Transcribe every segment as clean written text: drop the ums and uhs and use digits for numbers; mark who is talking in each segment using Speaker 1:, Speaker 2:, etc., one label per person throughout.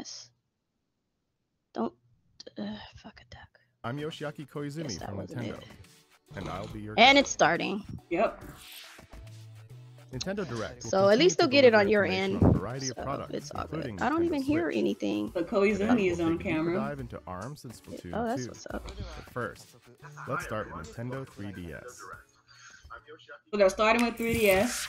Speaker 1: 3DS. Don't fuck a duck.
Speaker 2: I'm Yoshiaki Koizumi from Nintendo, and I'll be your.
Speaker 1: And it's starting.
Speaker 3: Yep.
Speaker 2: Nintendo Direct.
Speaker 1: So at least they'll get it on your end.
Speaker 2: A variety of
Speaker 1: So
Speaker 2: products,
Speaker 1: it's all good.
Speaker 2: including
Speaker 1: I don't
Speaker 2: Nintendo
Speaker 1: even hear
Speaker 2: Switch.
Speaker 1: anything.
Speaker 3: But Koizumi is on
Speaker 2: We'll take a deeper
Speaker 3: camera.
Speaker 2: dive into ARMS and Splatoon
Speaker 1: Oh, that's
Speaker 2: 2.
Speaker 1: what's up.
Speaker 2: But first, let's start with Nintendo 3DS.
Speaker 3: So they're starting with 3DS.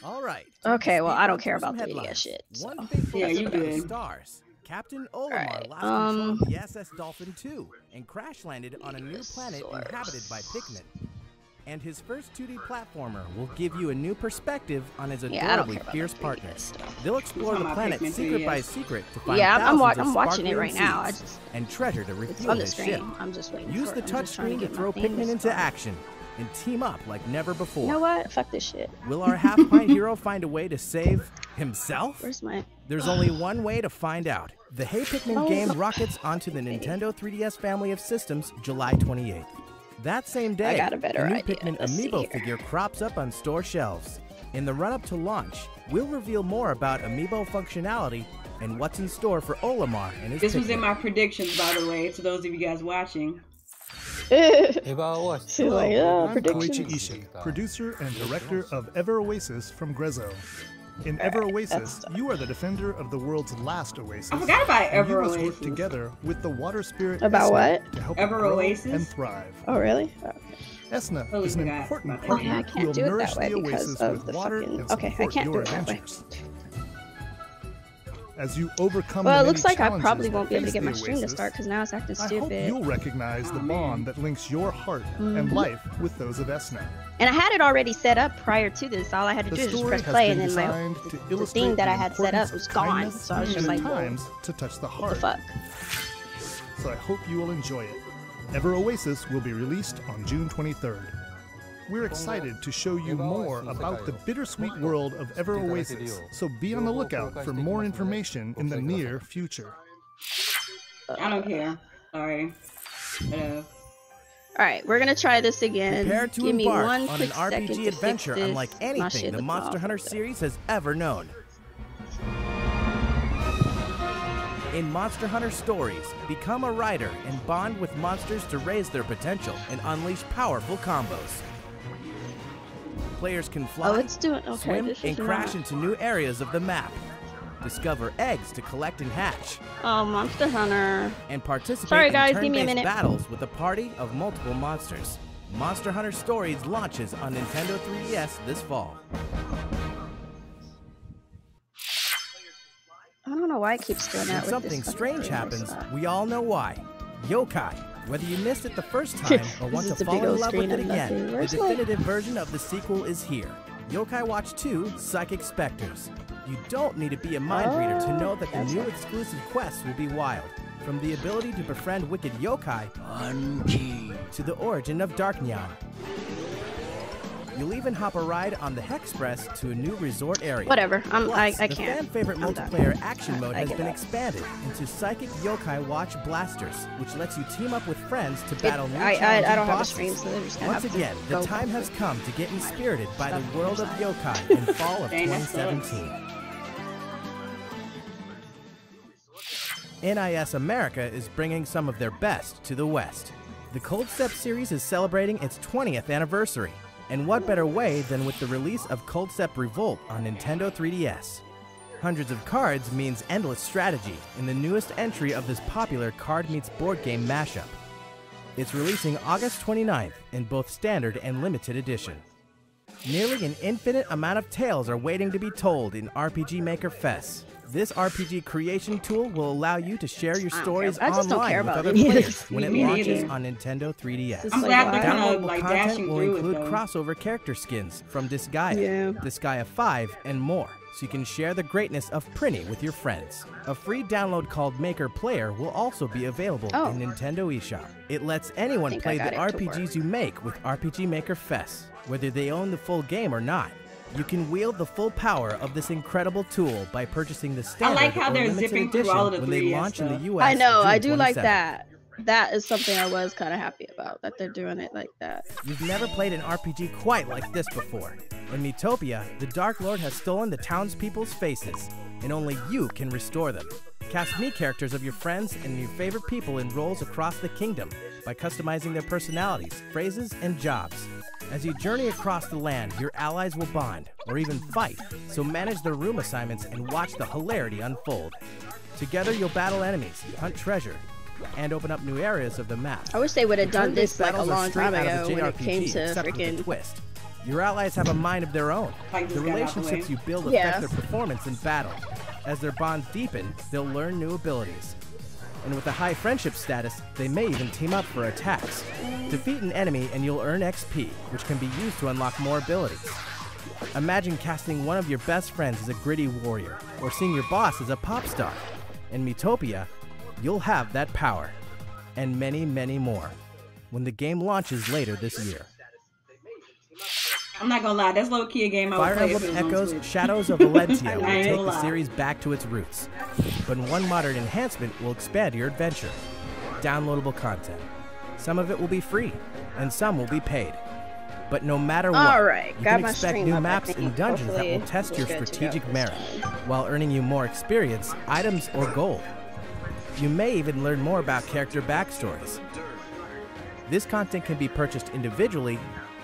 Speaker 4: All right.
Speaker 1: Okay, well, I don't
Speaker 4: Speak
Speaker 1: care
Speaker 4: on some
Speaker 1: about 3DS
Speaker 4: headlines.
Speaker 1: shit. So.
Speaker 4: One faithful
Speaker 3: Yeah, you
Speaker 4: episode of
Speaker 3: good.
Speaker 4: Stars. Captain Olimar
Speaker 1: Alright,
Speaker 4: lost control of the SS Dolphin 2 and crash landed on a new planet inhabited by Pikmin. And his first 2D platformer will give you a new perspective on his
Speaker 1: Yeah, I don't
Speaker 4: adorably
Speaker 1: care about
Speaker 4: fierce
Speaker 1: the 3DS
Speaker 4: partners.
Speaker 1: stuff.
Speaker 4: They'll explore
Speaker 3: talking
Speaker 4: the
Speaker 3: about
Speaker 4: planet
Speaker 3: Pikmin
Speaker 4: secret by
Speaker 3: 3DS.
Speaker 4: secret to find
Speaker 1: Yeah,
Speaker 4: thousands
Speaker 1: I'm
Speaker 4: of
Speaker 1: watching it
Speaker 4: sparkling
Speaker 1: right now. I
Speaker 4: seeds
Speaker 1: just
Speaker 4: and treasure to
Speaker 1: it's
Speaker 4: refuel
Speaker 1: on the
Speaker 4: his
Speaker 1: screen.
Speaker 4: ship.
Speaker 1: I'm just waiting.
Speaker 4: Use
Speaker 1: for
Speaker 4: the
Speaker 1: it. I'm just trying
Speaker 4: touchscreen to
Speaker 1: get
Speaker 4: throw
Speaker 1: my thing
Speaker 4: Pikmin into
Speaker 1: started.
Speaker 4: action and team up like never before.
Speaker 1: You know what? Fuck this shit.
Speaker 4: Will our half-pint hero find a way to save himself?
Speaker 1: Where's my?
Speaker 4: There's only one way to find out. The Hey Pikmin
Speaker 1: Oh,
Speaker 4: game
Speaker 1: no.
Speaker 4: rockets onto the Nintendo 3DS family of systems July 28th. That same day,
Speaker 1: got a better
Speaker 4: the new
Speaker 1: idea.
Speaker 4: Pikmin
Speaker 1: Let's see
Speaker 4: amiibo
Speaker 1: here.
Speaker 4: figure crops up on store shelves. In the run-up to launch, we'll reveal more about amiibo functionality and what's in store for Olimar and his
Speaker 3: This was
Speaker 4: Pikmin.
Speaker 3: in my predictions, by the way, to those of you guys watching.
Speaker 1: She's like,
Speaker 5: I'm
Speaker 1: predictions.
Speaker 5: Koichi Ishii, producer and director of Ever Oasis from Grezzo. In Ever Oasis, you are the defender of the world's last oasis.
Speaker 3: I forgot about
Speaker 5: and
Speaker 3: Ever
Speaker 5: you must
Speaker 3: Oasis.
Speaker 5: work together with the water spirit
Speaker 1: About
Speaker 5: Esna
Speaker 1: what?
Speaker 5: to help
Speaker 3: Ever
Speaker 5: it grow
Speaker 3: Oasis?
Speaker 5: and thrive.
Speaker 1: Oh, really? Okay.
Speaker 5: Esna
Speaker 3: Totally
Speaker 5: is an
Speaker 3: forgot
Speaker 5: important
Speaker 3: about that.
Speaker 5: partner
Speaker 1: Okay, I
Speaker 5: who
Speaker 1: can't
Speaker 5: will
Speaker 1: do it
Speaker 5: nourish
Speaker 1: that way
Speaker 5: the
Speaker 1: because
Speaker 5: oasis
Speaker 1: of
Speaker 5: with
Speaker 1: the
Speaker 5: water
Speaker 1: fucking.
Speaker 5: and
Speaker 1: Okay, I
Speaker 5: support
Speaker 1: can't do
Speaker 5: your
Speaker 1: it that way.
Speaker 5: adventures. As you overcome
Speaker 1: Well,
Speaker 5: the
Speaker 1: it looks
Speaker 5: many
Speaker 1: like I
Speaker 5: challenges
Speaker 1: probably
Speaker 5: that
Speaker 1: won't be able to
Speaker 5: face
Speaker 1: get my
Speaker 5: the
Speaker 1: stream to
Speaker 5: oasis,
Speaker 1: start because now it's acting
Speaker 5: I hope
Speaker 1: stupid.
Speaker 5: you'll recognize the bond that links your heart and life with those of Esna.
Speaker 1: And I had it already set up prior to this. All I had to
Speaker 5: The
Speaker 1: do is just
Speaker 5: story
Speaker 1: press
Speaker 5: has
Speaker 1: play,
Speaker 5: been
Speaker 1: and then
Speaker 5: designed to
Speaker 1: the
Speaker 5: illustrate
Speaker 1: thing that
Speaker 5: the
Speaker 1: I had set up
Speaker 5: importance
Speaker 1: was
Speaker 5: of
Speaker 1: gone.
Speaker 5: kindness
Speaker 1: So I was just
Speaker 5: and
Speaker 1: like,
Speaker 5: at
Speaker 1: what
Speaker 5: times to touch the
Speaker 1: the
Speaker 5: heart.
Speaker 1: fuck?
Speaker 5: So I hope you will enjoy it. Ever Oasis will be released on June 23rd. We're excited to show you more about the bittersweet world of Ever Oasis, so be on the lookout for more information in the near future.
Speaker 3: I don't care. Sorry.
Speaker 1: All right, we're gonna try this again.
Speaker 4: Prepare to
Speaker 1: Give me
Speaker 4: embark
Speaker 1: one
Speaker 4: on an
Speaker 1: quick second
Speaker 4: RPG
Speaker 1: to
Speaker 4: adventure
Speaker 1: fix this.
Speaker 4: unlike
Speaker 1: My
Speaker 4: anything
Speaker 1: shit
Speaker 4: the
Speaker 1: looks
Speaker 4: Monster
Speaker 1: awful.
Speaker 4: Hunter series has ever known. In Monster Hunter Stories, become a rider and bond with monsters to raise their potential and unleash powerful combos. Players can fly,
Speaker 1: Oh, it's doing okay.
Speaker 4: swim,
Speaker 1: This
Speaker 4: and
Speaker 1: is
Speaker 4: crash
Speaker 1: not.
Speaker 4: into new areas of the map. Discover eggs to collect and hatch,
Speaker 1: Oh, Monster Hunter.
Speaker 4: and participate
Speaker 1: Sorry,
Speaker 4: in
Speaker 1: guys, give me a
Speaker 4: turn-based
Speaker 1: minute.
Speaker 4: battles with a party of multiple monsters. Monster Hunter Stories launches on Nintendo 3DS this fall.
Speaker 1: I don't know why it keeps doing that.
Speaker 4: When
Speaker 1: with
Speaker 4: something
Speaker 1: this
Speaker 4: strange
Speaker 1: fucking
Speaker 4: happens,
Speaker 1: stuff.
Speaker 4: we all know why. Yokai. Whether you missed it the first time or want
Speaker 1: This
Speaker 4: to
Speaker 1: is a
Speaker 4: fall
Speaker 1: big
Speaker 4: in
Speaker 1: old
Speaker 4: love with
Speaker 1: screen
Speaker 4: it
Speaker 1: of
Speaker 4: again,
Speaker 1: nothing.
Speaker 4: the
Speaker 1: Where's my-
Speaker 4: definitive version of the sequel is here. Yokai Watch 2 Psychic Specters. You don't need to be a mind reader to know that the
Speaker 1: that's
Speaker 4: new
Speaker 1: right.
Speaker 4: exclusive quests will be wild. From the ability to befriend wicked yokai to the origin of Dark Nyan. You'll even hop a ride on the Hexpress to a new resort area.
Speaker 1: Whatever. I
Speaker 4: Plus,
Speaker 1: can't.
Speaker 4: the fan-favorite
Speaker 1: I'm done.
Speaker 4: multiplayer action mode
Speaker 1: I
Speaker 4: has
Speaker 1: give
Speaker 4: been
Speaker 1: up.
Speaker 4: expanded into Psychic Yokai Watch Blasters, which lets you team up with friends to battle new
Speaker 1: I
Speaker 4: challenging
Speaker 1: don't have a
Speaker 4: bosses.
Speaker 1: stream, so they're just gonna
Speaker 4: Once
Speaker 1: have
Speaker 4: again,
Speaker 1: to
Speaker 4: the
Speaker 1: go
Speaker 4: time has come to get inspirited by the world of yokai in fall of
Speaker 3: Dang, that sucks.
Speaker 4: 2017. NIS America is bringing some of their best to the West. The Cold Step series is celebrating its 20th anniversary. And what better way than with the release of Cold Step Revolt on Nintendo 3DS? Hundreds of cards means endless strategy in the newest entry of this popular card meets board game mashup. It's releasing August 29th in both standard and limited edition. Nearly an infinite amount of tales are waiting to be told in RPG Maker Fest. This RPG creation tool will allow you to share your stories
Speaker 1: I just don't
Speaker 4: online
Speaker 1: care
Speaker 4: with
Speaker 1: about
Speaker 4: other
Speaker 1: any of
Speaker 4: players
Speaker 1: this.
Speaker 4: when it
Speaker 3: Me
Speaker 4: launches
Speaker 3: neither.
Speaker 4: on Nintendo 3DS.
Speaker 1: It's
Speaker 3: I'm
Speaker 1: like,
Speaker 3: glad they're
Speaker 1: why?
Speaker 3: kind of
Speaker 4: Downloadable
Speaker 3: like
Speaker 4: content
Speaker 3: dashing
Speaker 4: will
Speaker 3: through
Speaker 4: include
Speaker 3: it though.
Speaker 4: crossover character skins from Disgaea,
Speaker 1: Yeah.
Speaker 4: Disgaea 5, and more, so you can share the greatness of Prinny with your friends. A free download called Maker Player will also be available
Speaker 1: Oh.
Speaker 4: in Nintendo eShop. It lets anyone
Speaker 1: think I
Speaker 4: play
Speaker 1: got
Speaker 4: the
Speaker 1: it to
Speaker 4: RPGs
Speaker 1: work.
Speaker 4: you make with RPG Maker Fest, whether they own the full game or not. You can wield the full power of this incredible tool by purchasing the standard
Speaker 3: like how
Speaker 4: or
Speaker 3: they're
Speaker 4: limited
Speaker 3: zipping through
Speaker 4: edition
Speaker 3: all of the
Speaker 4: when they
Speaker 3: 3DS
Speaker 4: launch in the
Speaker 3: stuff.
Speaker 4: US.
Speaker 1: I know. I
Speaker 4: June
Speaker 1: do like
Speaker 4: 27th.
Speaker 1: that. That is something I was kind of happy about, that they're doing it like that.
Speaker 4: You've never played an RPG quite like this before. In Miitopia, the Dark Lord has stolen the townspeople's faces, and only you can restore them. Cast Mii characters of your friends and your favorite people in roles across the kingdom by customizing their personalities, phrases, and jobs. As you journey across the land, your allies will bond, or even fight, so manage their room assignments and watch the hilarity unfold. Together you'll battle enemies, hunt treasure, and open up new areas of the map.
Speaker 1: I wish they would have done this like a
Speaker 4: Battles are
Speaker 1: long
Speaker 4: straight
Speaker 1: time
Speaker 4: out of
Speaker 1: ago
Speaker 4: the
Speaker 1: when it came
Speaker 4: JRPG,
Speaker 1: to
Speaker 4: except with a
Speaker 1: freaking.
Speaker 4: twist. Your allies have a mind of their own.
Speaker 3: Like
Speaker 4: The
Speaker 3: this guy out the
Speaker 4: relationships
Speaker 3: way.
Speaker 4: you build affect their performance in battle. As their bonds deepen, they'll learn new abilities. And with a high friendship status, they may even team up for attacks. Defeat an enemy and you'll earn XP, which can be used to unlock more abilities. Imagine casting one of your best friends as a gritty warrior, or seeing your boss as a pop star. In Miitopia, you'll have that power. And many, many more. When the game launches later this year.
Speaker 3: I'm not gonna lie, that's low-key a game I would
Speaker 4: Fire
Speaker 3: play if
Speaker 4: Emblem
Speaker 3: it was on
Speaker 4: Echoes
Speaker 3: Switch.
Speaker 4: Shadows of Valentia will
Speaker 3: I ain't
Speaker 4: take
Speaker 3: gonna
Speaker 4: the
Speaker 3: lie.
Speaker 4: series back to its roots. But one modern enhancement will expand your adventure. Downloadable content. Some of it will be free, and some will be paid. But no matter what,
Speaker 1: Alright,
Speaker 4: you
Speaker 1: got
Speaker 4: can
Speaker 1: my
Speaker 4: expect
Speaker 1: stream
Speaker 4: new
Speaker 1: up, I
Speaker 4: maps
Speaker 1: think.
Speaker 4: and dungeons that will
Speaker 1: Hopefully
Speaker 4: test
Speaker 1: we're
Speaker 4: your
Speaker 1: good to go
Speaker 4: strategic
Speaker 1: this
Speaker 4: merit,
Speaker 1: time.
Speaker 4: while earning you more experience, items, or gold. You may even learn more about character backstories. This content can be purchased individually,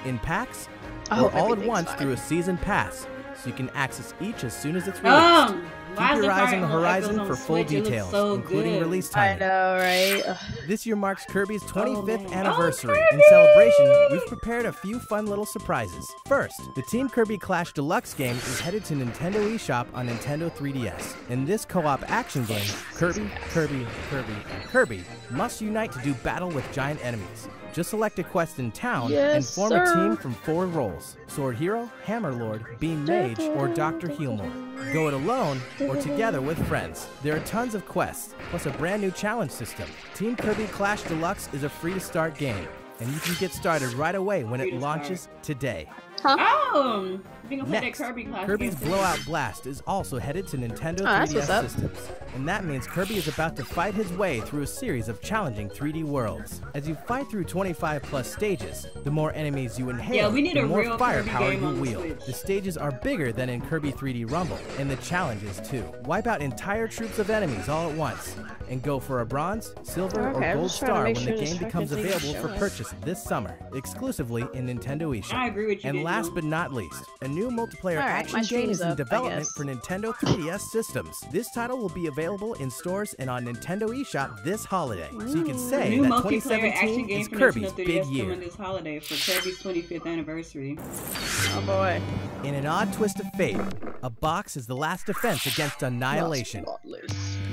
Speaker 4: in packs,
Speaker 1: I
Speaker 4: or
Speaker 1: hope
Speaker 4: all at
Speaker 1: everything's
Speaker 4: once
Speaker 1: fine.
Speaker 4: through a season pass, so you can access each as soon as it's released.
Speaker 3: Why
Speaker 4: Keep
Speaker 3: is
Speaker 4: your
Speaker 3: the
Speaker 4: eyes
Speaker 3: Fire
Speaker 4: on the
Speaker 3: Emblem
Speaker 4: horizon
Speaker 3: Echoes on
Speaker 4: for full
Speaker 3: Switch? It looks
Speaker 4: details,
Speaker 3: so
Speaker 4: including
Speaker 3: good.
Speaker 4: release
Speaker 1: I
Speaker 4: timing.
Speaker 1: know, right? Ugh.
Speaker 4: This year marks Kirby's 25th
Speaker 3: man.
Speaker 4: anniversary.
Speaker 3: Oh,
Speaker 4: In celebration, we've prepared a few fun little surprises. First, the Team Kirby Clash Deluxe game is headed to Nintendo eShop on Nintendo 3DS. In this co-op action game, Kirby, Kirby, Kirby, and Kirby must unite to do battle with giant enemies. Just select a quest in town and
Speaker 1: Yes,
Speaker 4: form a
Speaker 1: sir.
Speaker 4: team from 4 roles: Sword Hero, Hammer Lord, Beam Mage, or Dr. Healmore. Go it alone or together with friends. There are tons of quests, plus a brand new challenge system. Team Kirby Clash Deluxe is a free-to-start game, and you can get started right away when it launches today.
Speaker 3: Oh, we gonna play that
Speaker 4: Next,
Speaker 3: Kirby class.
Speaker 4: Kirby's Blowout Blast is also headed to Nintendo
Speaker 1: that's
Speaker 4: 3DS
Speaker 1: what's up.
Speaker 4: systems. And that means Kirby is about to fight his way through a series of challenging 3D worlds. As you fight through 25 plus stages, the more enemies you inhale,
Speaker 3: Yeah, we need
Speaker 4: the
Speaker 3: a
Speaker 4: more
Speaker 3: real
Speaker 4: firepower
Speaker 3: Kirby game
Speaker 4: you
Speaker 3: on the
Speaker 4: wield.
Speaker 3: Switch.
Speaker 4: The stages are bigger than in Kirby 3D Rumble, and the challenges too. Wipe out entire troops of enemies all at once, and go for a bronze, silver,
Speaker 1: Okay,
Speaker 4: or
Speaker 1: I'm
Speaker 4: gold
Speaker 1: just trying to
Speaker 4: star
Speaker 1: make
Speaker 4: when
Speaker 1: sure
Speaker 4: the
Speaker 1: this
Speaker 4: game becomes
Speaker 1: fucking thing is
Speaker 4: available for
Speaker 1: showing.
Speaker 4: purchase this summer, exclusively in Nintendo eShop.
Speaker 3: I agree with you,
Speaker 4: And
Speaker 3: Daniel.
Speaker 4: last but not least, a new multiplayer
Speaker 1: Alright,
Speaker 4: action
Speaker 1: my
Speaker 4: game
Speaker 1: stream's
Speaker 4: is in
Speaker 1: up, I
Speaker 4: development
Speaker 1: guess.
Speaker 4: for Nintendo 3DS systems. This title will be available in stores and on Nintendo eShop this holiday. So you can say
Speaker 3: New
Speaker 4: that
Speaker 3: multiplayer action
Speaker 4: 2017
Speaker 3: game
Speaker 4: is
Speaker 3: for
Speaker 4: Kirby's
Speaker 3: Nintendo
Speaker 4: big
Speaker 3: 3DS
Speaker 4: year.
Speaker 3: coming this holiday for Kirby's 25th anniversary.
Speaker 1: Oh boy.
Speaker 4: In an odd twist of fate, a box is the last defense against annihilation.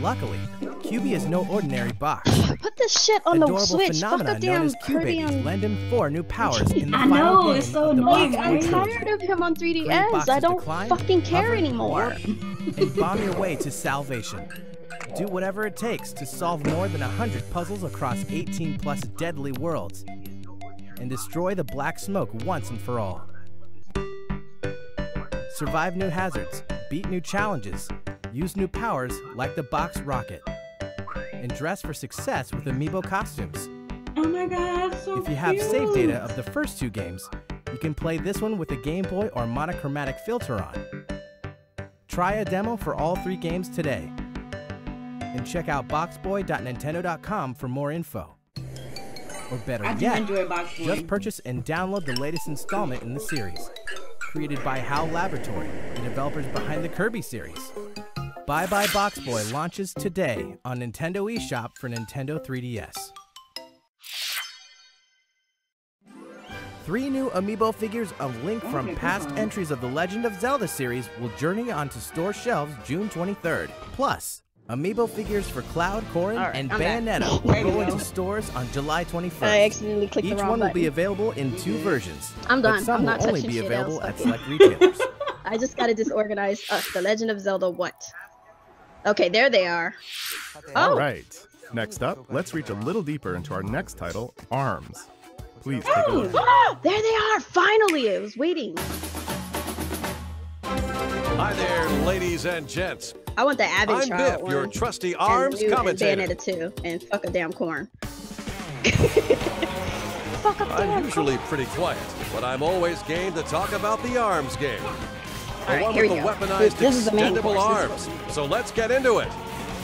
Speaker 4: Luckily, QB is no ordinary box.
Speaker 1: Put this shit on the
Speaker 4: Adorable
Speaker 1: Switch. Fuck
Speaker 4: phenomena
Speaker 1: the
Speaker 4: known
Speaker 1: damn
Speaker 4: as
Speaker 1: Kirby
Speaker 4: Q-Babies
Speaker 1: on.
Speaker 4: lend him 4 new powers in the
Speaker 3: I
Speaker 4: final
Speaker 3: know,
Speaker 4: game
Speaker 3: it's so
Speaker 4: of the
Speaker 3: annoying,
Speaker 4: Box
Speaker 3: right?
Speaker 4: Boy
Speaker 1: I'm
Speaker 4: trilogy.
Speaker 1: tired of him on 3DS.
Speaker 4: boxes
Speaker 1: I don't
Speaker 4: decline,
Speaker 1: fucking care
Speaker 4: hover,
Speaker 1: anymore.
Speaker 4: and bomb your way to salvation. Do whatever it takes to solve more than 100 puzzles across 18 plus deadly worlds and destroy the black smoke once and for all. Survive new hazards, beat new challenges, use new powers like the box rocket, and dress for success with amiibo costumes.
Speaker 3: Oh my god, so
Speaker 4: If you have
Speaker 3: cute.
Speaker 4: save data of the first 2 games, you can play this one with a Game Boy or monochromatic filter on. Try a demo for all 3 games today. And check out boxboy.nintendo.com for more info. Or better
Speaker 3: I do
Speaker 4: yet,
Speaker 3: enjoy Box Boy.
Speaker 4: just purchase and download the latest installment in the series. Created by HAL Laboratory, the developers behind the Kirby series. Bye Bye Box Boy launches today on Nintendo eShop for Nintendo 3DS. 3 new amiibo figures of Link from
Speaker 3: Okay,
Speaker 4: past
Speaker 3: cool.
Speaker 4: entries of the Legend of Zelda series will journey onto store shelves June 23rd. Plus, amiibo figures for Cloud, Corrin,
Speaker 1: Alright,
Speaker 4: and
Speaker 1: I'm back.
Speaker 4: Bayonetta
Speaker 3: There
Speaker 4: will
Speaker 3: we
Speaker 4: go
Speaker 3: go.
Speaker 4: into stores on July 21st.
Speaker 1: I accidentally clicked
Speaker 4: Each
Speaker 1: the wrong
Speaker 4: one will be
Speaker 1: button.
Speaker 4: available in 2 versions.
Speaker 1: I'm
Speaker 4: but
Speaker 1: done.
Speaker 4: some
Speaker 1: I'm not
Speaker 4: will only
Speaker 1: touching
Speaker 4: be
Speaker 1: shit
Speaker 4: available
Speaker 1: else.
Speaker 4: at
Speaker 1: Okay.
Speaker 4: select retailers.
Speaker 1: I just gotta disorganize The Legend of Zelda what? Okay, there they are.
Speaker 2: All
Speaker 1: Oh,
Speaker 2: right. Next up, let's reach a little deeper into our next title, ARMS. Please take a look.
Speaker 1: there they are! Finally! I was waiting.
Speaker 6: Hi there, ladies and gents.
Speaker 1: I want the Abbott
Speaker 6: I'm
Speaker 1: trial
Speaker 6: Biff, your
Speaker 1: one.
Speaker 6: trusty
Speaker 1: And
Speaker 6: arms
Speaker 1: Lou and
Speaker 6: commentator.
Speaker 1: Bayonetta 2, and fuck a damn corn. Fuck a
Speaker 6: I'm
Speaker 1: damn
Speaker 6: usually pretty quiet, but I'm always game to talk about the ARMS game. The
Speaker 1: Alright,
Speaker 6: one
Speaker 1: here
Speaker 6: with
Speaker 1: we
Speaker 6: the
Speaker 1: go.
Speaker 6: weaponized
Speaker 1: This is the main
Speaker 6: extendable
Speaker 1: course.
Speaker 6: arms. So let's get into it.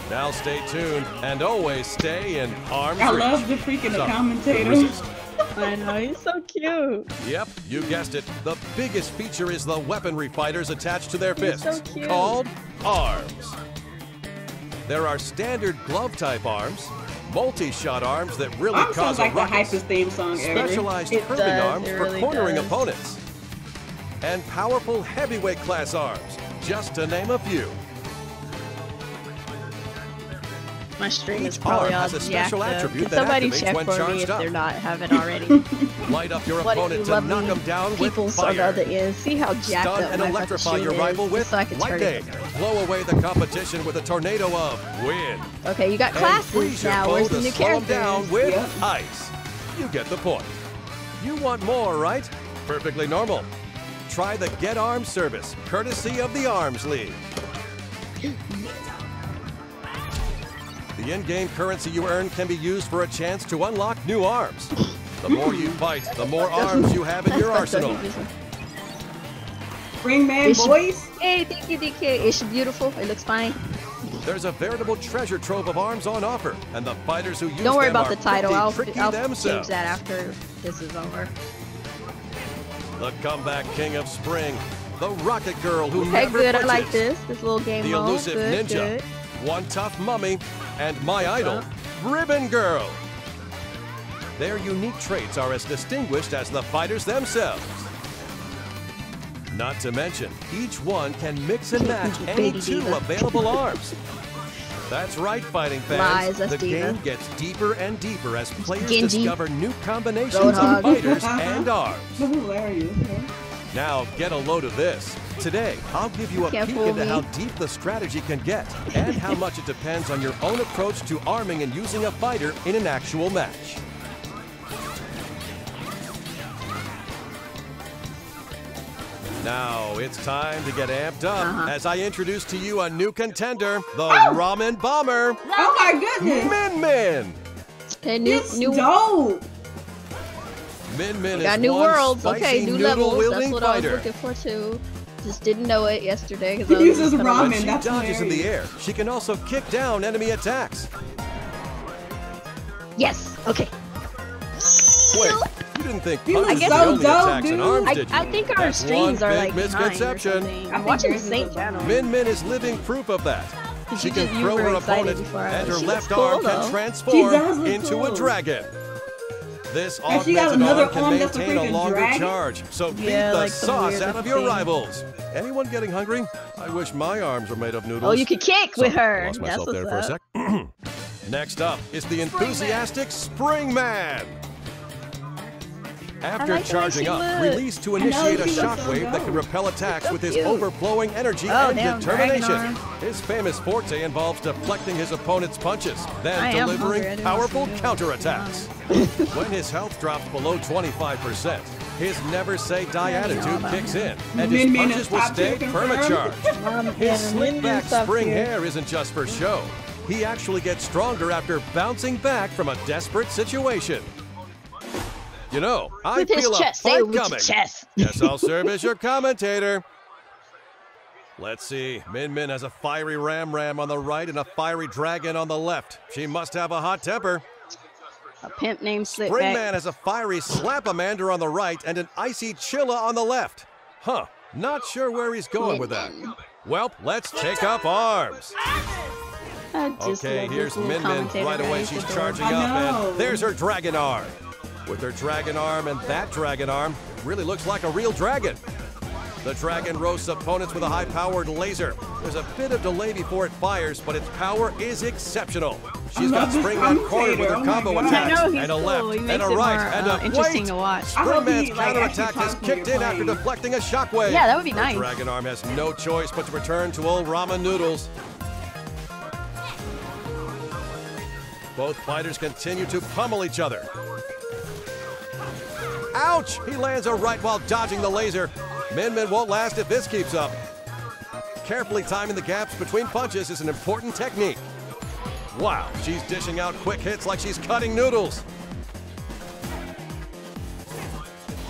Speaker 6: Now stay tuned and always stay in arm's
Speaker 3: I
Speaker 6: reach.
Speaker 3: love the freaking
Speaker 6: Some
Speaker 3: commentator.
Speaker 6: resist.
Speaker 1: I know, he's so cute.
Speaker 6: Yep, you guessed it. The biggest feature is the weaponry fighters attached to their
Speaker 1: He's so
Speaker 6: fists,
Speaker 1: cute.
Speaker 6: called arms. There are standard glove-type arms, multi-shot arms that really
Speaker 3: Arms
Speaker 6: cause
Speaker 3: sounds
Speaker 6: a
Speaker 3: like the
Speaker 6: ruckus,
Speaker 3: hypest theme song ever.
Speaker 6: specialized
Speaker 1: It
Speaker 6: curving
Speaker 1: does,
Speaker 6: arms
Speaker 1: it
Speaker 6: for
Speaker 1: really
Speaker 6: cornering
Speaker 1: does.
Speaker 6: opponents, and powerful heavyweight class arms, just to name a few.
Speaker 1: My stream is
Speaker 6: Each
Speaker 1: probably
Speaker 6: arm
Speaker 1: all
Speaker 6: has a special
Speaker 1: jacked up.
Speaker 6: attribute
Speaker 1: Can
Speaker 6: that
Speaker 1: somebody
Speaker 6: activates
Speaker 1: check
Speaker 6: when
Speaker 1: for me
Speaker 6: charged
Speaker 1: if
Speaker 6: up.
Speaker 1: they're not haven't already?
Speaker 6: Light up your
Speaker 1: What do
Speaker 6: opponent
Speaker 1: you
Speaker 6: to
Speaker 1: lovely
Speaker 6: knock them down with
Speaker 1: peoples on the
Speaker 6: fire.
Speaker 1: other end? See how jacked
Speaker 6: Stun
Speaker 1: up
Speaker 6: and
Speaker 1: my
Speaker 6: electrify
Speaker 1: fucking
Speaker 6: your
Speaker 1: stream
Speaker 6: rival
Speaker 1: is,
Speaker 6: with
Speaker 1: just so I can turn
Speaker 6: lightning.
Speaker 1: it.
Speaker 6: Blow away the competition with a tornado of wind.
Speaker 1: Okay, you got
Speaker 6: And
Speaker 1: classes
Speaker 6: freeze your
Speaker 1: now.
Speaker 6: foe
Speaker 1: Where's
Speaker 6: to
Speaker 1: the new
Speaker 6: slow 'em
Speaker 1: characters?
Speaker 6: down with
Speaker 3: Yep.
Speaker 6: ice. You get the point. You want more, right? Perfectly normal. Try the Get Arms service, courtesy of the Arms League. The in-game currency you earn can be used for a chance to unlock new arms. The more you fight, the more arms you have in your arsenal.
Speaker 3: Springman
Speaker 1: It's-
Speaker 3: boys.
Speaker 1: Hey, thank you, DK. It's beautiful. It looks fine.
Speaker 6: There's a veritable treasure trove of arms on offer, and the fighters who use
Speaker 1: Don't worry
Speaker 6: them
Speaker 1: about
Speaker 6: are
Speaker 1: the title.
Speaker 6: pretty
Speaker 1: I'll
Speaker 6: tricky
Speaker 1: change
Speaker 6: themselves.
Speaker 1: that after this is over.
Speaker 6: The comeback king of spring, the rocket girl who
Speaker 1: Okay,
Speaker 6: never
Speaker 1: good. I
Speaker 6: budges.
Speaker 1: like this. This little game
Speaker 6: The
Speaker 1: mode.
Speaker 6: elusive
Speaker 1: Good,
Speaker 6: ninja,
Speaker 1: good.
Speaker 6: one tough mummy, and my idol, Ribbon Girl. Their unique traits are as distinguished as the fighters themselves. Not to mention, each one can mix and match any
Speaker 1: Baby
Speaker 6: two
Speaker 1: diva.
Speaker 6: available arms. That's right, fighting fans.
Speaker 1: Lies, that's
Speaker 6: the
Speaker 1: diva.
Speaker 6: game gets deeper and deeper as players
Speaker 1: Genji.
Speaker 6: discover new combinations
Speaker 1: Roadhog.
Speaker 6: of fighters and arms.
Speaker 3: That's hilarious.
Speaker 6: Now get a load of this. Today, I'll give you a
Speaker 1: Can't
Speaker 6: peek
Speaker 1: fool
Speaker 6: into
Speaker 1: me.
Speaker 6: how deep the strategy can get and how much it depends on your own approach to arming and using a fighter in an actual match. Now it's time to get amped up as I introduce to you a new contender, the Ramen Bomber,
Speaker 3: Oh my goodness.
Speaker 6: Min Min.
Speaker 1: Okay, new
Speaker 3: It's
Speaker 1: new.
Speaker 3: dope.
Speaker 6: Min Min
Speaker 1: Got
Speaker 6: is
Speaker 1: new
Speaker 6: one
Speaker 1: worlds.
Speaker 6: spicy
Speaker 1: Okay, new levels. That's
Speaker 6: noodle-wielding
Speaker 1: what I was
Speaker 6: fighter.
Speaker 1: looking for too. Just didn't know it yesterday because
Speaker 3: He
Speaker 1: I was
Speaker 3: uses
Speaker 1: just kinda
Speaker 3: ramen.
Speaker 6: When she
Speaker 3: That's
Speaker 6: dodges in the
Speaker 3: hilarious.
Speaker 6: air, she can also kick down enemy attacks.
Speaker 1: Yes. Okay.
Speaker 6: Wait, you didn't think
Speaker 3: You
Speaker 6: punches
Speaker 3: was
Speaker 6: were
Speaker 3: so
Speaker 6: the only
Speaker 3: dope,
Speaker 6: attacks in
Speaker 3: dude.
Speaker 6: arms, did you?
Speaker 1: I think our
Speaker 6: That's
Speaker 1: streams
Speaker 6: one
Speaker 1: are
Speaker 6: big
Speaker 1: like
Speaker 6: misconception.
Speaker 1: misconception.
Speaker 3: I
Speaker 1: I'm watching the
Speaker 3: think
Speaker 1: same
Speaker 3: yours is
Speaker 1: channel.
Speaker 6: Min Min is living proof of that. She can
Speaker 1: you
Speaker 6: throw
Speaker 1: were
Speaker 6: her
Speaker 1: excited
Speaker 6: opponent,
Speaker 1: before I
Speaker 6: and her
Speaker 1: was. She
Speaker 6: left
Speaker 1: looks
Speaker 6: arm
Speaker 1: cool,
Speaker 6: can
Speaker 1: though.
Speaker 3: She
Speaker 6: transform
Speaker 3: does look
Speaker 6: into a
Speaker 3: cool.
Speaker 6: dragon. This
Speaker 3: And she got
Speaker 6: augmented
Speaker 3: another
Speaker 6: arm can
Speaker 3: arm that's a
Speaker 6: maintain a
Speaker 3: freaking
Speaker 6: longer
Speaker 3: dragon?
Speaker 6: charge, so beat
Speaker 1: Yeah,
Speaker 6: the
Speaker 1: like some
Speaker 6: sauce
Speaker 1: weird
Speaker 6: out of your
Speaker 1: thing.
Speaker 6: rivals. Anyone getting hungry? I wish my arms were made of noodles.
Speaker 1: Oh, you could kick with her.
Speaker 6: Lost
Speaker 1: That's
Speaker 6: myself
Speaker 1: what's
Speaker 6: there for a
Speaker 1: up.
Speaker 6: sec. Next up is the enthusiastic Springman. After
Speaker 1: like the way
Speaker 6: charging
Speaker 1: she
Speaker 6: up,
Speaker 1: looks.
Speaker 6: release to initiate a
Speaker 3: she looks so
Speaker 6: shockwave that can
Speaker 3: dope.
Speaker 6: repel attacks
Speaker 1: So
Speaker 6: with his
Speaker 1: cute.
Speaker 6: overflowing energy
Speaker 1: Oh,
Speaker 6: and
Speaker 1: damn, dragon
Speaker 6: determination.
Speaker 1: arm.
Speaker 6: His famous forte involves deflecting his opponent's punches, then
Speaker 1: I am hungry. I
Speaker 6: delivering
Speaker 1: didn't
Speaker 6: powerful
Speaker 1: want to do it.
Speaker 6: counterattacks. When his health drops below 25%, his never say die
Speaker 1: Yeah, you know
Speaker 6: attitude
Speaker 1: about
Speaker 6: kicks
Speaker 1: me.
Speaker 6: in, and
Speaker 3: Min
Speaker 6: his
Speaker 3: Min
Speaker 6: punches
Speaker 3: is
Speaker 6: will
Speaker 3: top
Speaker 6: stay
Speaker 3: tier confirmed.
Speaker 6: permacharged. His slick back spring
Speaker 1: hair.
Speaker 6: hair isn't just for show. He actually gets stronger after bouncing back from a desperate situation. You know, I
Speaker 1: With his
Speaker 6: feel a
Speaker 1: chest. Say
Speaker 6: fight
Speaker 1: it with
Speaker 6: coming.
Speaker 1: your chest.
Speaker 6: Guess I'll serve as your commentator. Let's see. Min Min has a fiery Ram on the right and a fiery dragon on the left. She must have a hot temper.
Speaker 1: A pimp named Slickback.
Speaker 6: Springman has a fiery Slapamander on the right and an icy Chilla on the left. Huh. Not sure where he's going with that. Well, let's take up arms.
Speaker 1: I just
Speaker 6: Okay,
Speaker 1: love
Speaker 6: here's
Speaker 1: this little
Speaker 6: Min Min.
Speaker 1: commentator
Speaker 6: Right
Speaker 1: guy.
Speaker 6: away,
Speaker 1: He's
Speaker 6: she's
Speaker 1: adorable.
Speaker 6: charging
Speaker 3: I
Speaker 6: up,
Speaker 3: know.
Speaker 6: and there's her dragon arm. With her dragon arm and that dragon arm, it really looks like a real dragon. The dragon roasts opponents with a high-powered laser. There's a bit of delay before it fires, but its power is exceptional. She's got
Speaker 3: love this
Speaker 6: Springman cornered with her
Speaker 3: commentator. Oh my
Speaker 6: combo
Speaker 3: God.
Speaker 6: attacks,
Speaker 1: I know, he's
Speaker 6: and a
Speaker 1: cool.
Speaker 6: left,
Speaker 1: He
Speaker 6: and
Speaker 1: makes
Speaker 6: a
Speaker 1: it
Speaker 6: right,
Speaker 1: more,
Speaker 6: and a
Speaker 1: interesting
Speaker 6: wait.
Speaker 1: to watch.
Speaker 3: I hope he,
Speaker 6: Springman's
Speaker 3: like,
Speaker 6: counterattack
Speaker 3: actually
Speaker 6: has
Speaker 3: talks when
Speaker 6: kicked
Speaker 3: you're
Speaker 6: in after
Speaker 3: playing.
Speaker 6: deflecting a shockwave.
Speaker 1: Yeah, that would be
Speaker 6: Her
Speaker 1: nice.
Speaker 6: dragon arm has no choice but to return to old ramen noodles. Both fighters continue to pummel each other. Ouch! He lands a right while dodging the laser. Min Min won't last if this keeps up. Carefully timing the gaps between punches is an important technique. Wow, she's dishing out quick hits like she's cutting noodles.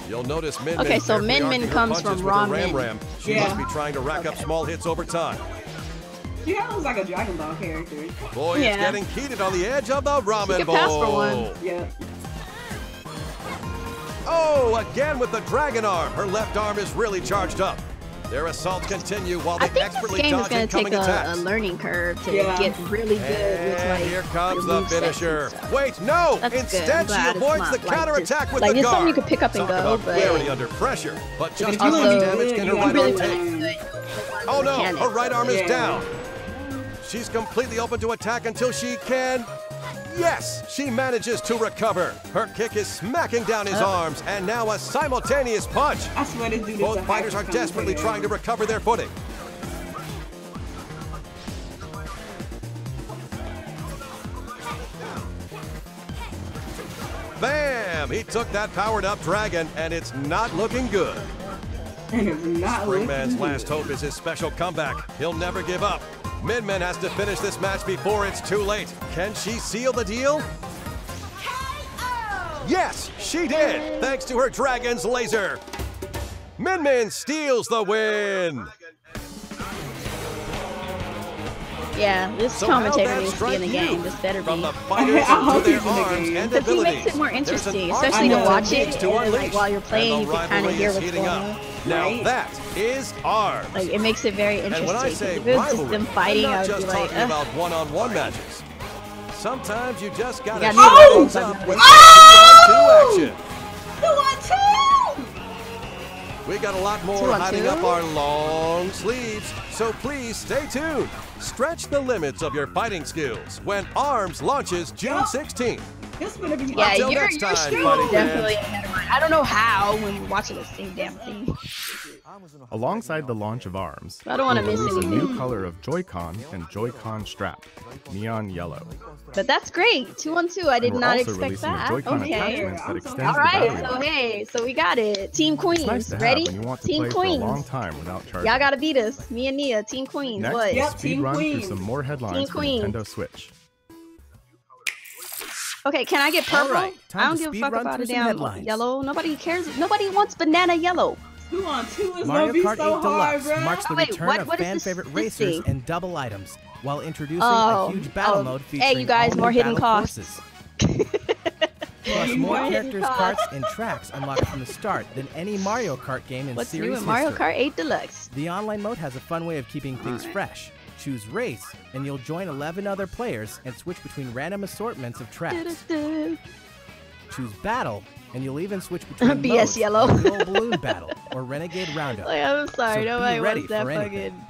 Speaker 6: You'll notice Min Min
Speaker 1: Okay, so
Speaker 6: carefully
Speaker 1: Min Min
Speaker 6: arcing her
Speaker 1: comes
Speaker 6: punches
Speaker 1: from
Speaker 6: with her
Speaker 1: ramen.
Speaker 6: Ram. She
Speaker 3: Yeah.
Speaker 6: must be trying to rack up small hits over time.
Speaker 3: She kind of looks like a Dragon Ball character.
Speaker 6: Boy, it's getting heated on the edge of the ramen bowl.
Speaker 1: Pass for one.
Speaker 3: Yeah.
Speaker 6: Oh, again with the dragon arm. Her left arm is really charged up. Their assaults continue while
Speaker 1: I
Speaker 6: they
Speaker 1: think
Speaker 6: expertly
Speaker 1: this game is
Speaker 6: dodge
Speaker 1: going to
Speaker 6: incoming
Speaker 1: take a
Speaker 6: attacks.
Speaker 1: learning curve to get really good with
Speaker 6: And
Speaker 1: like.
Speaker 6: here comes
Speaker 1: your
Speaker 6: the
Speaker 1: movesets
Speaker 6: finisher.
Speaker 1: and stuff.
Speaker 6: Wait, no!
Speaker 1: That's good.
Speaker 6: Instead,
Speaker 1: I'm
Speaker 6: she
Speaker 1: glad it's
Speaker 6: avoids
Speaker 1: not
Speaker 6: the
Speaker 1: like
Speaker 6: counterattack
Speaker 1: just-
Speaker 6: with
Speaker 1: like,
Speaker 6: the
Speaker 1: it's
Speaker 6: guard.
Speaker 1: something you can pick up and
Speaker 6: Talk
Speaker 1: go,
Speaker 6: about
Speaker 1: but-
Speaker 6: clarity under pressure. But just
Speaker 1: it's
Speaker 6: how much
Speaker 1: also-
Speaker 6: damage can her
Speaker 3: you
Speaker 6: right
Speaker 3: really
Speaker 6: arm take?
Speaker 3: learn.
Speaker 6: Oh no, her right arm is
Speaker 3: Yeah.
Speaker 6: down. She's completely open to attack until she can. Yes, she manages to recover. Her kick is smacking down his arms, and now a simultaneous punch.
Speaker 3: I swear this dude is
Speaker 6: Both
Speaker 3: a
Speaker 6: fighters are desperately trying to recover their footing. Bam! He took that powered-up dragon, and it's not looking good.
Speaker 3: And it's not
Speaker 6: Springman's
Speaker 3: looking
Speaker 6: last
Speaker 3: good.
Speaker 6: hope is his special comeback. He'll never give up. Min has to finish this match before it's too late. Can she seal the deal? Yes, she did, thanks to her dragon's laser. Min steals the win.
Speaker 1: Yeah, this
Speaker 6: So how'd
Speaker 1: commentator
Speaker 6: that
Speaker 1: needs to be
Speaker 6: strike
Speaker 1: in the
Speaker 6: you?
Speaker 1: game. This better
Speaker 6: From
Speaker 1: be.
Speaker 6: the fighters
Speaker 3: I
Speaker 6: to
Speaker 3: hope
Speaker 6: their
Speaker 3: he's in the
Speaker 6: arms
Speaker 3: game.
Speaker 6: and
Speaker 1: Because he
Speaker 6: abilities.
Speaker 1: makes it more
Speaker 6: There's an
Speaker 1: interesting,
Speaker 6: arsenal
Speaker 1: especially to
Speaker 6: of
Speaker 1: watch
Speaker 6: techniques
Speaker 1: it
Speaker 6: to
Speaker 1: and like
Speaker 6: unleash,
Speaker 1: while you're playing,
Speaker 6: and
Speaker 1: you
Speaker 6: the
Speaker 1: can kind of
Speaker 6: rivalry
Speaker 1: hear
Speaker 6: is
Speaker 1: what's
Speaker 6: heating
Speaker 1: going
Speaker 6: up.
Speaker 1: on.
Speaker 6: Now
Speaker 3: Right.
Speaker 6: that is arms.
Speaker 1: Like it makes it very
Speaker 6: And
Speaker 1: interesting.
Speaker 6: when I
Speaker 1: 'Cause
Speaker 6: say
Speaker 1: if it was just
Speaker 6: rivalry,
Speaker 1: them
Speaker 6: I'm
Speaker 1: fighting,
Speaker 6: not
Speaker 1: I would
Speaker 6: just
Speaker 1: be like,
Speaker 6: talking about one-on-one matches. Sometimes you just gotta
Speaker 1: gotta
Speaker 6: shake
Speaker 1: do
Speaker 6: things
Speaker 1: it.
Speaker 6: up with two-on-two action.
Speaker 3: 2-on-2!
Speaker 6: We got a lot more
Speaker 1: 2-on-2?
Speaker 6: hiding up our long sleeves, so please stay tuned. Stretch the limits of your fighting skills when ARMS launches June 16th.
Speaker 3: This is gonna be
Speaker 1: yeah,
Speaker 6: Until
Speaker 1: your
Speaker 6: next time,
Speaker 1: stream
Speaker 6: fighting
Speaker 1: is definitely
Speaker 6: fans.
Speaker 1: ahead of mine. I don't know how when you're watching the same damn thing.
Speaker 2: Alongside the launch of ARMS,
Speaker 1: I don't want to
Speaker 2: we
Speaker 1: miss
Speaker 2: release a
Speaker 1: anything.
Speaker 2: new color of Joy-Con and Joy-Con strap, neon yellow.
Speaker 1: But that's great. 2-on-2. I did
Speaker 2: And we're
Speaker 1: not
Speaker 2: also
Speaker 1: expect
Speaker 2: releasing a
Speaker 1: that.
Speaker 2: Joy-Con
Speaker 1: Okay.
Speaker 2: attachment that
Speaker 3: I'm
Speaker 2: extends
Speaker 3: so
Speaker 1: All
Speaker 2: the
Speaker 1: right.
Speaker 2: battery
Speaker 1: So
Speaker 2: life.
Speaker 1: hey, so we got it. Team Queens.
Speaker 2: It's nice to have
Speaker 1: Ready?
Speaker 2: when you want to
Speaker 1: Team
Speaker 2: play
Speaker 1: Queens.
Speaker 2: for a long time without charging.
Speaker 1: Y'all gotta beat us. Me and Nia. Team Queens.
Speaker 2: Next,
Speaker 1: What?
Speaker 2: we'll
Speaker 3: Yep,
Speaker 2: speed
Speaker 3: Team
Speaker 2: run through
Speaker 3: Queens.
Speaker 2: some more headlines
Speaker 1: Team
Speaker 2: for
Speaker 1: Queens.
Speaker 2: Nintendo Switch.
Speaker 1: Okay, can I get purple?
Speaker 4: All right, time
Speaker 1: I don't
Speaker 4: to
Speaker 1: give a
Speaker 4: speed
Speaker 1: fuck
Speaker 4: run
Speaker 1: about
Speaker 4: through
Speaker 1: a
Speaker 4: some
Speaker 1: damn
Speaker 4: headlines.
Speaker 1: yellow. Nobody cares. Nobody wants banana yellow.
Speaker 3: 2-on-2 is
Speaker 4: Mario
Speaker 3: gonna be
Speaker 4: Kart 8
Speaker 3: so hard,
Speaker 4: Deluxe
Speaker 3: bro.
Speaker 4: marks the
Speaker 1: Wait,
Speaker 4: return
Speaker 1: what-
Speaker 4: of
Speaker 1: what is
Speaker 4: fan
Speaker 1: this-
Speaker 4: favorite
Speaker 1: this
Speaker 4: racers
Speaker 1: thing?
Speaker 4: and double items, while introducing
Speaker 1: Oh,
Speaker 4: a huge battle
Speaker 1: oh,
Speaker 4: mode
Speaker 1: hey,
Speaker 4: featuring
Speaker 1: you guys,
Speaker 4: all
Speaker 1: more
Speaker 4: new
Speaker 1: hidden
Speaker 4: battle
Speaker 1: costs.
Speaker 4: courses. Plus, more
Speaker 1: More hidden
Speaker 4: characters,
Speaker 1: costs.
Speaker 4: carts, and tracks unlocked from the start than any Mario Kart game in
Speaker 1: What's
Speaker 4: series
Speaker 1: new in Mario
Speaker 4: history.
Speaker 1: Kart 8 Deluxe?
Speaker 4: The online mode has a fun way of keeping things
Speaker 1: Alright.
Speaker 4: fresh. Choose race, and you'll join 11 other players and switch between random assortments of tracks. Choose battle, and you'll even switch between
Speaker 1: BS
Speaker 4: modes,
Speaker 1: yellow.
Speaker 4: like Good Old Balloon Battle or Renegade Roundup.
Speaker 1: Like, I'm sorry,
Speaker 4: So be
Speaker 1: nobody
Speaker 4: ready
Speaker 1: wants that
Speaker 4: for anything.
Speaker 1: fucking.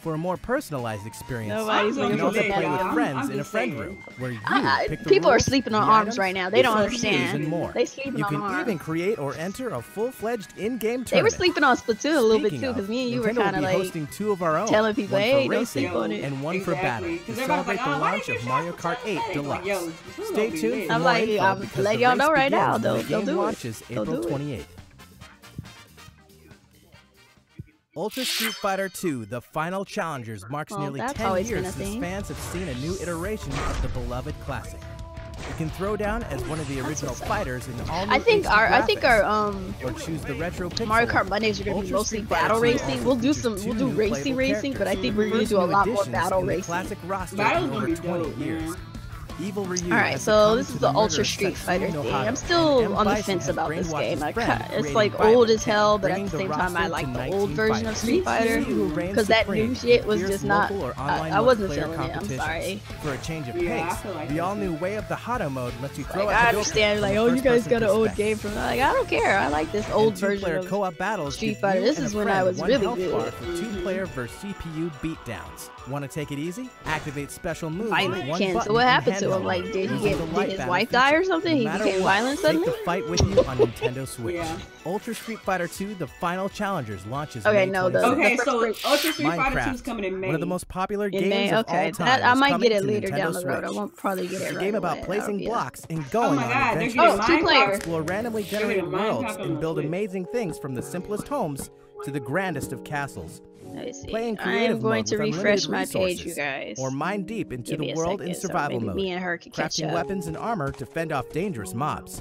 Speaker 4: For a more personalized experience,
Speaker 1: Nobody's
Speaker 4: you
Speaker 3: I'm
Speaker 4: can
Speaker 3: gonna
Speaker 4: also
Speaker 3: play,
Speaker 4: play with
Speaker 3: y'all.
Speaker 4: friends
Speaker 3: I'm
Speaker 4: in a
Speaker 3: just
Speaker 4: friend
Speaker 3: saying.
Speaker 4: room where you pick the
Speaker 1: People are
Speaker 4: rules,
Speaker 1: sleeping on
Speaker 4: the
Speaker 1: ARMS
Speaker 4: items,
Speaker 1: right now. They don't
Speaker 4: the features,
Speaker 1: understand.
Speaker 4: and more.
Speaker 1: They sleeping
Speaker 4: You
Speaker 1: on
Speaker 4: can
Speaker 1: ARMS.
Speaker 4: even create or enter a full-fledged in-game tournament.
Speaker 1: They were sleeping on Splatoon a little bit
Speaker 4: Speaking
Speaker 1: too,
Speaker 4: of,
Speaker 1: because me and you were
Speaker 4: Nintendo will
Speaker 1: kind of
Speaker 4: be
Speaker 1: like
Speaker 4: hosting two of our own,
Speaker 1: telling people,
Speaker 4: one for
Speaker 1: hey, don't
Speaker 4: racing
Speaker 1: sleep on it.
Speaker 4: and one for battle
Speaker 3: Exactly.
Speaker 4: to
Speaker 3: 'Cause everybody's
Speaker 4: celebrate
Speaker 3: like,
Speaker 4: the
Speaker 3: oh, why
Speaker 4: launch
Speaker 3: didn't
Speaker 4: of
Speaker 3: you
Speaker 4: Mario
Speaker 3: shop
Speaker 4: Kart
Speaker 3: for
Speaker 4: 8
Speaker 3: Saturday?
Speaker 4: Deluxe.
Speaker 3: Yo, this is
Speaker 4: Stay
Speaker 3: gonna be
Speaker 4: tuned
Speaker 3: lit.
Speaker 4: for
Speaker 1: I'm
Speaker 4: more
Speaker 1: like,
Speaker 4: info
Speaker 1: I'm
Speaker 4: because
Speaker 1: letting
Speaker 4: the
Speaker 1: y'all
Speaker 4: race
Speaker 1: know right
Speaker 4: begins
Speaker 1: now,
Speaker 4: when
Speaker 1: they'll
Speaker 4: the game
Speaker 1: do it.
Speaker 4: launches
Speaker 1: They'll
Speaker 4: April
Speaker 1: do it.
Speaker 4: 28th. Ultra Street Fighter 2: The Final Challengers marks
Speaker 1: Well,
Speaker 4: nearly
Speaker 1: that's
Speaker 4: 10
Speaker 1: always been
Speaker 4: years
Speaker 1: a
Speaker 4: since
Speaker 1: thing.
Speaker 4: fans have seen a new iteration of the beloved classic. You can throw down as one of the original
Speaker 1: what's up.
Speaker 4: fighters in all new
Speaker 1: I think
Speaker 4: HD
Speaker 1: our
Speaker 4: graphics, or choose the retro pixel.
Speaker 1: Mario Kart Mondays are gonna be
Speaker 4: Ultra
Speaker 1: mostly
Speaker 4: Street Fighter
Speaker 1: battle
Speaker 4: 2
Speaker 1: racing. We'll do
Speaker 4: features
Speaker 1: some,
Speaker 4: two
Speaker 1: we'll do
Speaker 4: new
Speaker 1: racing,
Speaker 4: playable
Speaker 1: but I
Speaker 4: characters.
Speaker 1: think we're gonna
Speaker 4: First
Speaker 1: do a
Speaker 4: new
Speaker 1: lot more
Speaker 4: additions
Speaker 1: battle
Speaker 4: in the
Speaker 1: racing.
Speaker 4: classic roster
Speaker 3: Battle's
Speaker 4: in
Speaker 3: gonna
Speaker 4: over
Speaker 3: be
Speaker 4: 20
Speaker 3: dope,
Speaker 4: years.
Speaker 3: man.
Speaker 4: Evil Ryu
Speaker 1: All right,
Speaker 4: has
Speaker 1: so
Speaker 4: succumbed
Speaker 1: this
Speaker 4: to
Speaker 1: is the Ultra
Speaker 4: murderous
Speaker 1: Street
Speaker 4: Tetsuya
Speaker 1: Fighter thing.
Speaker 4: Nohara,
Speaker 1: I'm still
Speaker 4: and M.
Speaker 1: on the
Speaker 4: Bison
Speaker 1: fence
Speaker 4: has
Speaker 1: about this
Speaker 4: brainwashed
Speaker 1: game.
Speaker 4: his
Speaker 1: I
Speaker 4: friend,
Speaker 1: it's
Speaker 4: creating
Speaker 1: like
Speaker 4: rival
Speaker 1: old as
Speaker 4: camp,
Speaker 1: hell, but at
Speaker 4: bringing
Speaker 1: the same time, I
Speaker 4: roster
Speaker 1: like
Speaker 4: to
Speaker 1: the
Speaker 4: 19
Speaker 1: old version of
Speaker 4: fighters.
Speaker 1: Street Fighter
Speaker 4: He who reigns
Speaker 1: because that
Speaker 4: supreme
Speaker 1: new shit was
Speaker 4: fierce
Speaker 1: just not.
Speaker 4: local or online
Speaker 1: I wasn't
Speaker 4: multiplayer
Speaker 1: feeling it. I'm
Speaker 4: competitions.
Speaker 1: sorry.
Speaker 4: For a change of
Speaker 3: Yeah, I
Speaker 4: pace,
Speaker 3: feel like
Speaker 4: the
Speaker 3: that's
Speaker 4: all-new Way of the Hado mode lets you throw
Speaker 1: Like,
Speaker 4: out
Speaker 1: I
Speaker 4: the
Speaker 1: understand, like, oh, you guys got an old game from. Like, I don't care. I like this old version
Speaker 4: two-player
Speaker 1: of
Speaker 4: co-op battles
Speaker 1: Street
Speaker 4: give
Speaker 1: Fighter.
Speaker 4: you
Speaker 1: This
Speaker 4: and
Speaker 1: is
Speaker 4: a
Speaker 1: when I
Speaker 4: friend
Speaker 1: was
Speaker 4: one
Speaker 1: really
Speaker 4: health
Speaker 1: good.
Speaker 4: bar for two-player versus CPU beatdowns. Want to take it easy? Activate special moves with
Speaker 1: Violent
Speaker 4: one
Speaker 1: Ken.
Speaker 4: button
Speaker 1: So what
Speaker 4: in
Speaker 1: happened to him?
Speaker 4: handheld
Speaker 1: Like,
Speaker 4: mode.
Speaker 1: did he
Speaker 4: Using the light
Speaker 1: his
Speaker 4: battle
Speaker 1: wife die or
Speaker 4: feature.
Speaker 1: something?
Speaker 4: No
Speaker 1: He
Speaker 4: matter
Speaker 1: became
Speaker 4: what,
Speaker 1: violent
Speaker 4: take
Speaker 1: suddenly?
Speaker 4: the fight with you on Nintendo Switch.
Speaker 3: Yeah.
Speaker 4: Ultra Street Fighter 2: The Final Challengers launches
Speaker 1: Okay,
Speaker 4: May
Speaker 1: no, the-
Speaker 4: 26th.
Speaker 3: Okay,
Speaker 1: first
Speaker 3: so
Speaker 1: break-
Speaker 3: Ultra Street Fighter 2 is
Speaker 4: Minecraft,
Speaker 3: coming in May.
Speaker 4: one of the most popular
Speaker 1: In
Speaker 4: games
Speaker 1: May,
Speaker 4: of
Speaker 1: okay.
Speaker 4: all time,
Speaker 1: That, I
Speaker 4: is
Speaker 1: might
Speaker 4: coming
Speaker 1: get it
Speaker 4: to
Speaker 1: later
Speaker 4: Nintendo
Speaker 1: down the road. I
Speaker 4: Switch.
Speaker 1: won't probably get it
Speaker 4: It's a
Speaker 1: right
Speaker 4: game
Speaker 1: away.
Speaker 4: about placing
Speaker 1: Yeah.
Speaker 4: blocks and
Speaker 3: Oh
Speaker 4: going
Speaker 3: my
Speaker 4: on
Speaker 3: god, they're
Speaker 4: adventures.
Speaker 3: getting
Speaker 1: Oh, 2 players.
Speaker 3: Minecraft.
Speaker 4: Explore randomly
Speaker 3: They're
Speaker 4: generated
Speaker 3: getting Minecraft
Speaker 4: worlds
Speaker 3: on
Speaker 4: and
Speaker 3: the
Speaker 4: build
Speaker 3: Switch.
Speaker 4: amazing things from the simplest homes to the grandest of castles.
Speaker 1: Let me see.
Speaker 4: Play in
Speaker 1: I
Speaker 4: creative
Speaker 1: am going
Speaker 4: mode
Speaker 1: to
Speaker 4: with
Speaker 1: refresh
Speaker 4: unlimited
Speaker 1: my page, you
Speaker 4: resources,
Speaker 1: guys.
Speaker 4: or mine deep into
Speaker 1: Give me
Speaker 4: the
Speaker 1: a
Speaker 4: world in
Speaker 1: second, so
Speaker 4: survival
Speaker 1: maybe
Speaker 4: mode,
Speaker 1: me and her can catch
Speaker 4: crafting
Speaker 1: up.
Speaker 4: weapons and armor to fend off dangerous mobs.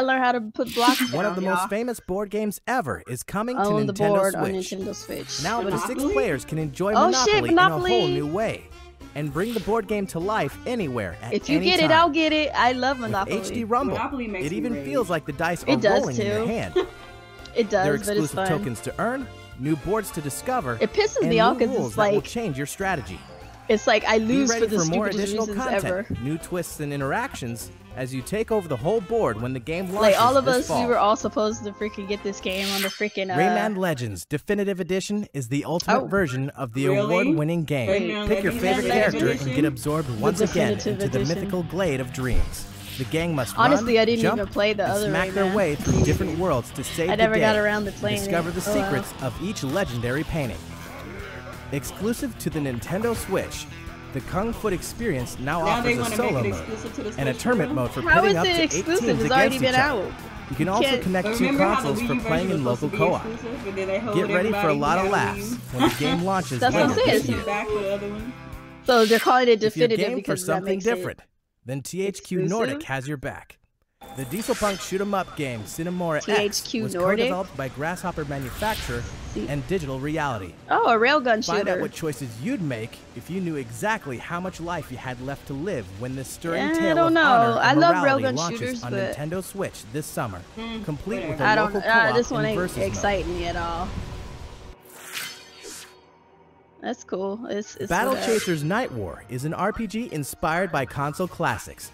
Speaker 1: gotta learn how to put blocks down.
Speaker 4: One of the
Speaker 1: y'all.
Speaker 4: most famous board games ever is coming to
Speaker 1: On the
Speaker 4: Nintendo
Speaker 1: board
Speaker 4: Switch.
Speaker 1: on Nintendo Switch.
Speaker 4: Now up to 6
Speaker 3: Monopoly?
Speaker 4: players can enjoy
Speaker 1: Oh,
Speaker 4: Monopoly,
Speaker 1: shit,
Speaker 4: in a
Speaker 1: Monopoly.
Speaker 4: whole new way. And bring the board game to life anywhere at
Speaker 1: If you
Speaker 4: any
Speaker 1: get it,
Speaker 4: time.
Speaker 1: I'll get it. I love
Speaker 4: With
Speaker 1: Monopoly.
Speaker 4: HD Rumble,
Speaker 3: Monopoly makes
Speaker 4: it
Speaker 3: me
Speaker 4: even
Speaker 3: rage.
Speaker 4: feels like the dice are
Speaker 1: It does
Speaker 4: rolling in your
Speaker 1: too.
Speaker 4: hand.
Speaker 1: It
Speaker 4: There are
Speaker 1: does, but it's
Speaker 4: exclusive
Speaker 1: fun.
Speaker 4: tokens to earn, new boards to discover,
Speaker 1: It pisses
Speaker 4: and
Speaker 1: me
Speaker 4: new
Speaker 1: off because
Speaker 4: rules
Speaker 1: it's
Speaker 4: that will
Speaker 1: like
Speaker 4: change your strategy.
Speaker 1: I
Speaker 4: Be
Speaker 1: lose
Speaker 4: ready
Speaker 1: for the
Speaker 4: for more
Speaker 1: stupidest
Speaker 4: additional
Speaker 1: reasons
Speaker 4: content,
Speaker 1: ever.
Speaker 4: new twists and interactions as you take over the whole board when the game launches
Speaker 1: Like all of
Speaker 4: this
Speaker 1: us,
Speaker 4: fall.
Speaker 1: we were all supposed to freaking get this game on the freaking
Speaker 4: Rayman Legends Definitive Edition is the ultimate
Speaker 1: Oh.
Speaker 4: version of the
Speaker 3: Really?
Speaker 4: award-winning game.
Speaker 3: Rayman
Speaker 4: Pick your
Speaker 3: Legends
Speaker 4: favorite
Speaker 3: Definitive
Speaker 4: character and
Speaker 3: Edition?
Speaker 4: get absorbed once again
Speaker 1: Definitive
Speaker 4: into the
Speaker 1: Edition.
Speaker 4: mythical glade of dreams. The gang must
Speaker 1: Honestly,
Speaker 4: run,
Speaker 1: I didn't
Speaker 4: jump,
Speaker 1: even play the
Speaker 4: and
Speaker 1: other
Speaker 4: smack their
Speaker 1: Rayman.
Speaker 4: way through different worlds to save
Speaker 1: I
Speaker 4: the
Speaker 1: never
Speaker 4: day
Speaker 1: got around to
Speaker 4: and
Speaker 1: playing
Speaker 4: discover
Speaker 1: it.
Speaker 4: the
Speaker 1: Oh, wow.
Speaker 4: secrets of each legendary painting. Exclusive to the Nintendo Switch, the Kung Fu experience now
Speaker 3: Now they
Speaker 4: offers a
Speaker 3: want to
Speaker 4: solo
Speaker 3: make it
Speaker 4: mode
Speaker 3: exclusive to the Switch.
Speaker 4: and a tournament mode for
Speaker 1: How
Speaker 4: pitting
Speaker 1: is
Speaker 4: up
Speaker 1: it
Speaker 4: to 8
Speaker 1: exclusive?
Speaker 4: teams
Speaker 1: It's already
Speaker 4: against
Speaker 1: been
Speaker 4: each other.
Speaker 1: out.
Speaker 4: You can
Speaker 1: You
Speaker 4: also
Speaker 1: can't-
Speaker 4: connect
Speaker 3: But
Speaker 4: two
Speaker 3: remember how the
Speaker 4: consoles
Speaker 3: Wii
Speaker 4: for
Speaker 3: version
Speaker 4: playing
Speaker 3: was
Speaker 4: in
Speaker 3: supposed
Speaker 4: local
Speaker 3: to be
Speaker 4: co-op.
Speaker 3: exclusive, but then they hold
Speaker 4: Get ready for a
Speaker 3: everybody
Speaker 4: lot
Speaker 3: who
Speaker 4: of
Speaker 3: got
Speaker 4: laughs
Speaker 3: Wii
Speaker 4: when the game launches
Speaker 1: That's what I'm
Speaker 4: later
Speaker 1: saying.
Speaker 4: this
Speaker 3: Push it
Speaker 4: year.
Speaker 3: back for the other one.
Speaker 1: So they're calling it
Speaker 4: If you're
Speaker 1: definitive
Speaker 4: game for
Speaker 1: because that
Speaker 4: something
Speaker 1: makes
Speaker 4: different, then THQ Nordic
Speaker 1: exclusive?
Speaker 4: has your back. The dieselpunk shoot-'em-up game Cinemora X
Speaker 1: THQ
Speaker 4: was
Speaker 1: Nordic?
Speaker 4: co-developed by Grasshopper Manufacture and Digital Reality.
Speaker 1: Oh, a railgun
Speaker 4: Find out
Speaker 1: shooter.
Speaker 4: what choices you'd make if you knew exactly how much life you had left to live when this stirring
Speaker 1: I
Speaker 4: tale
Speaker 1: don't
Speaker 4: of
Speaker 1: know.
Speaker 4: honor
Speaker 1: I
Speaker 4: and
Speaker 1: love
Speaker 4: morality
Speaker 1: railgun
Speaker 4: launches
Speaker 1: shooters,
Speaker 4: on
Speaker 1: but-
Speaker 4: Nintendo Switch this summer, complete with a
Speaker 1: I don't.
Speaker 4: local co-op
Speaker 1: This one
Speaker 4: and
Speaker 1: ain't
Speaker 4: versus mode.
Speaker 1: exciting me at all. That's cool. It's
Speaker 4: Battle
Speaker 1: whatever.
Speaker 4: Chasers Night War is an RPG inspired by console classics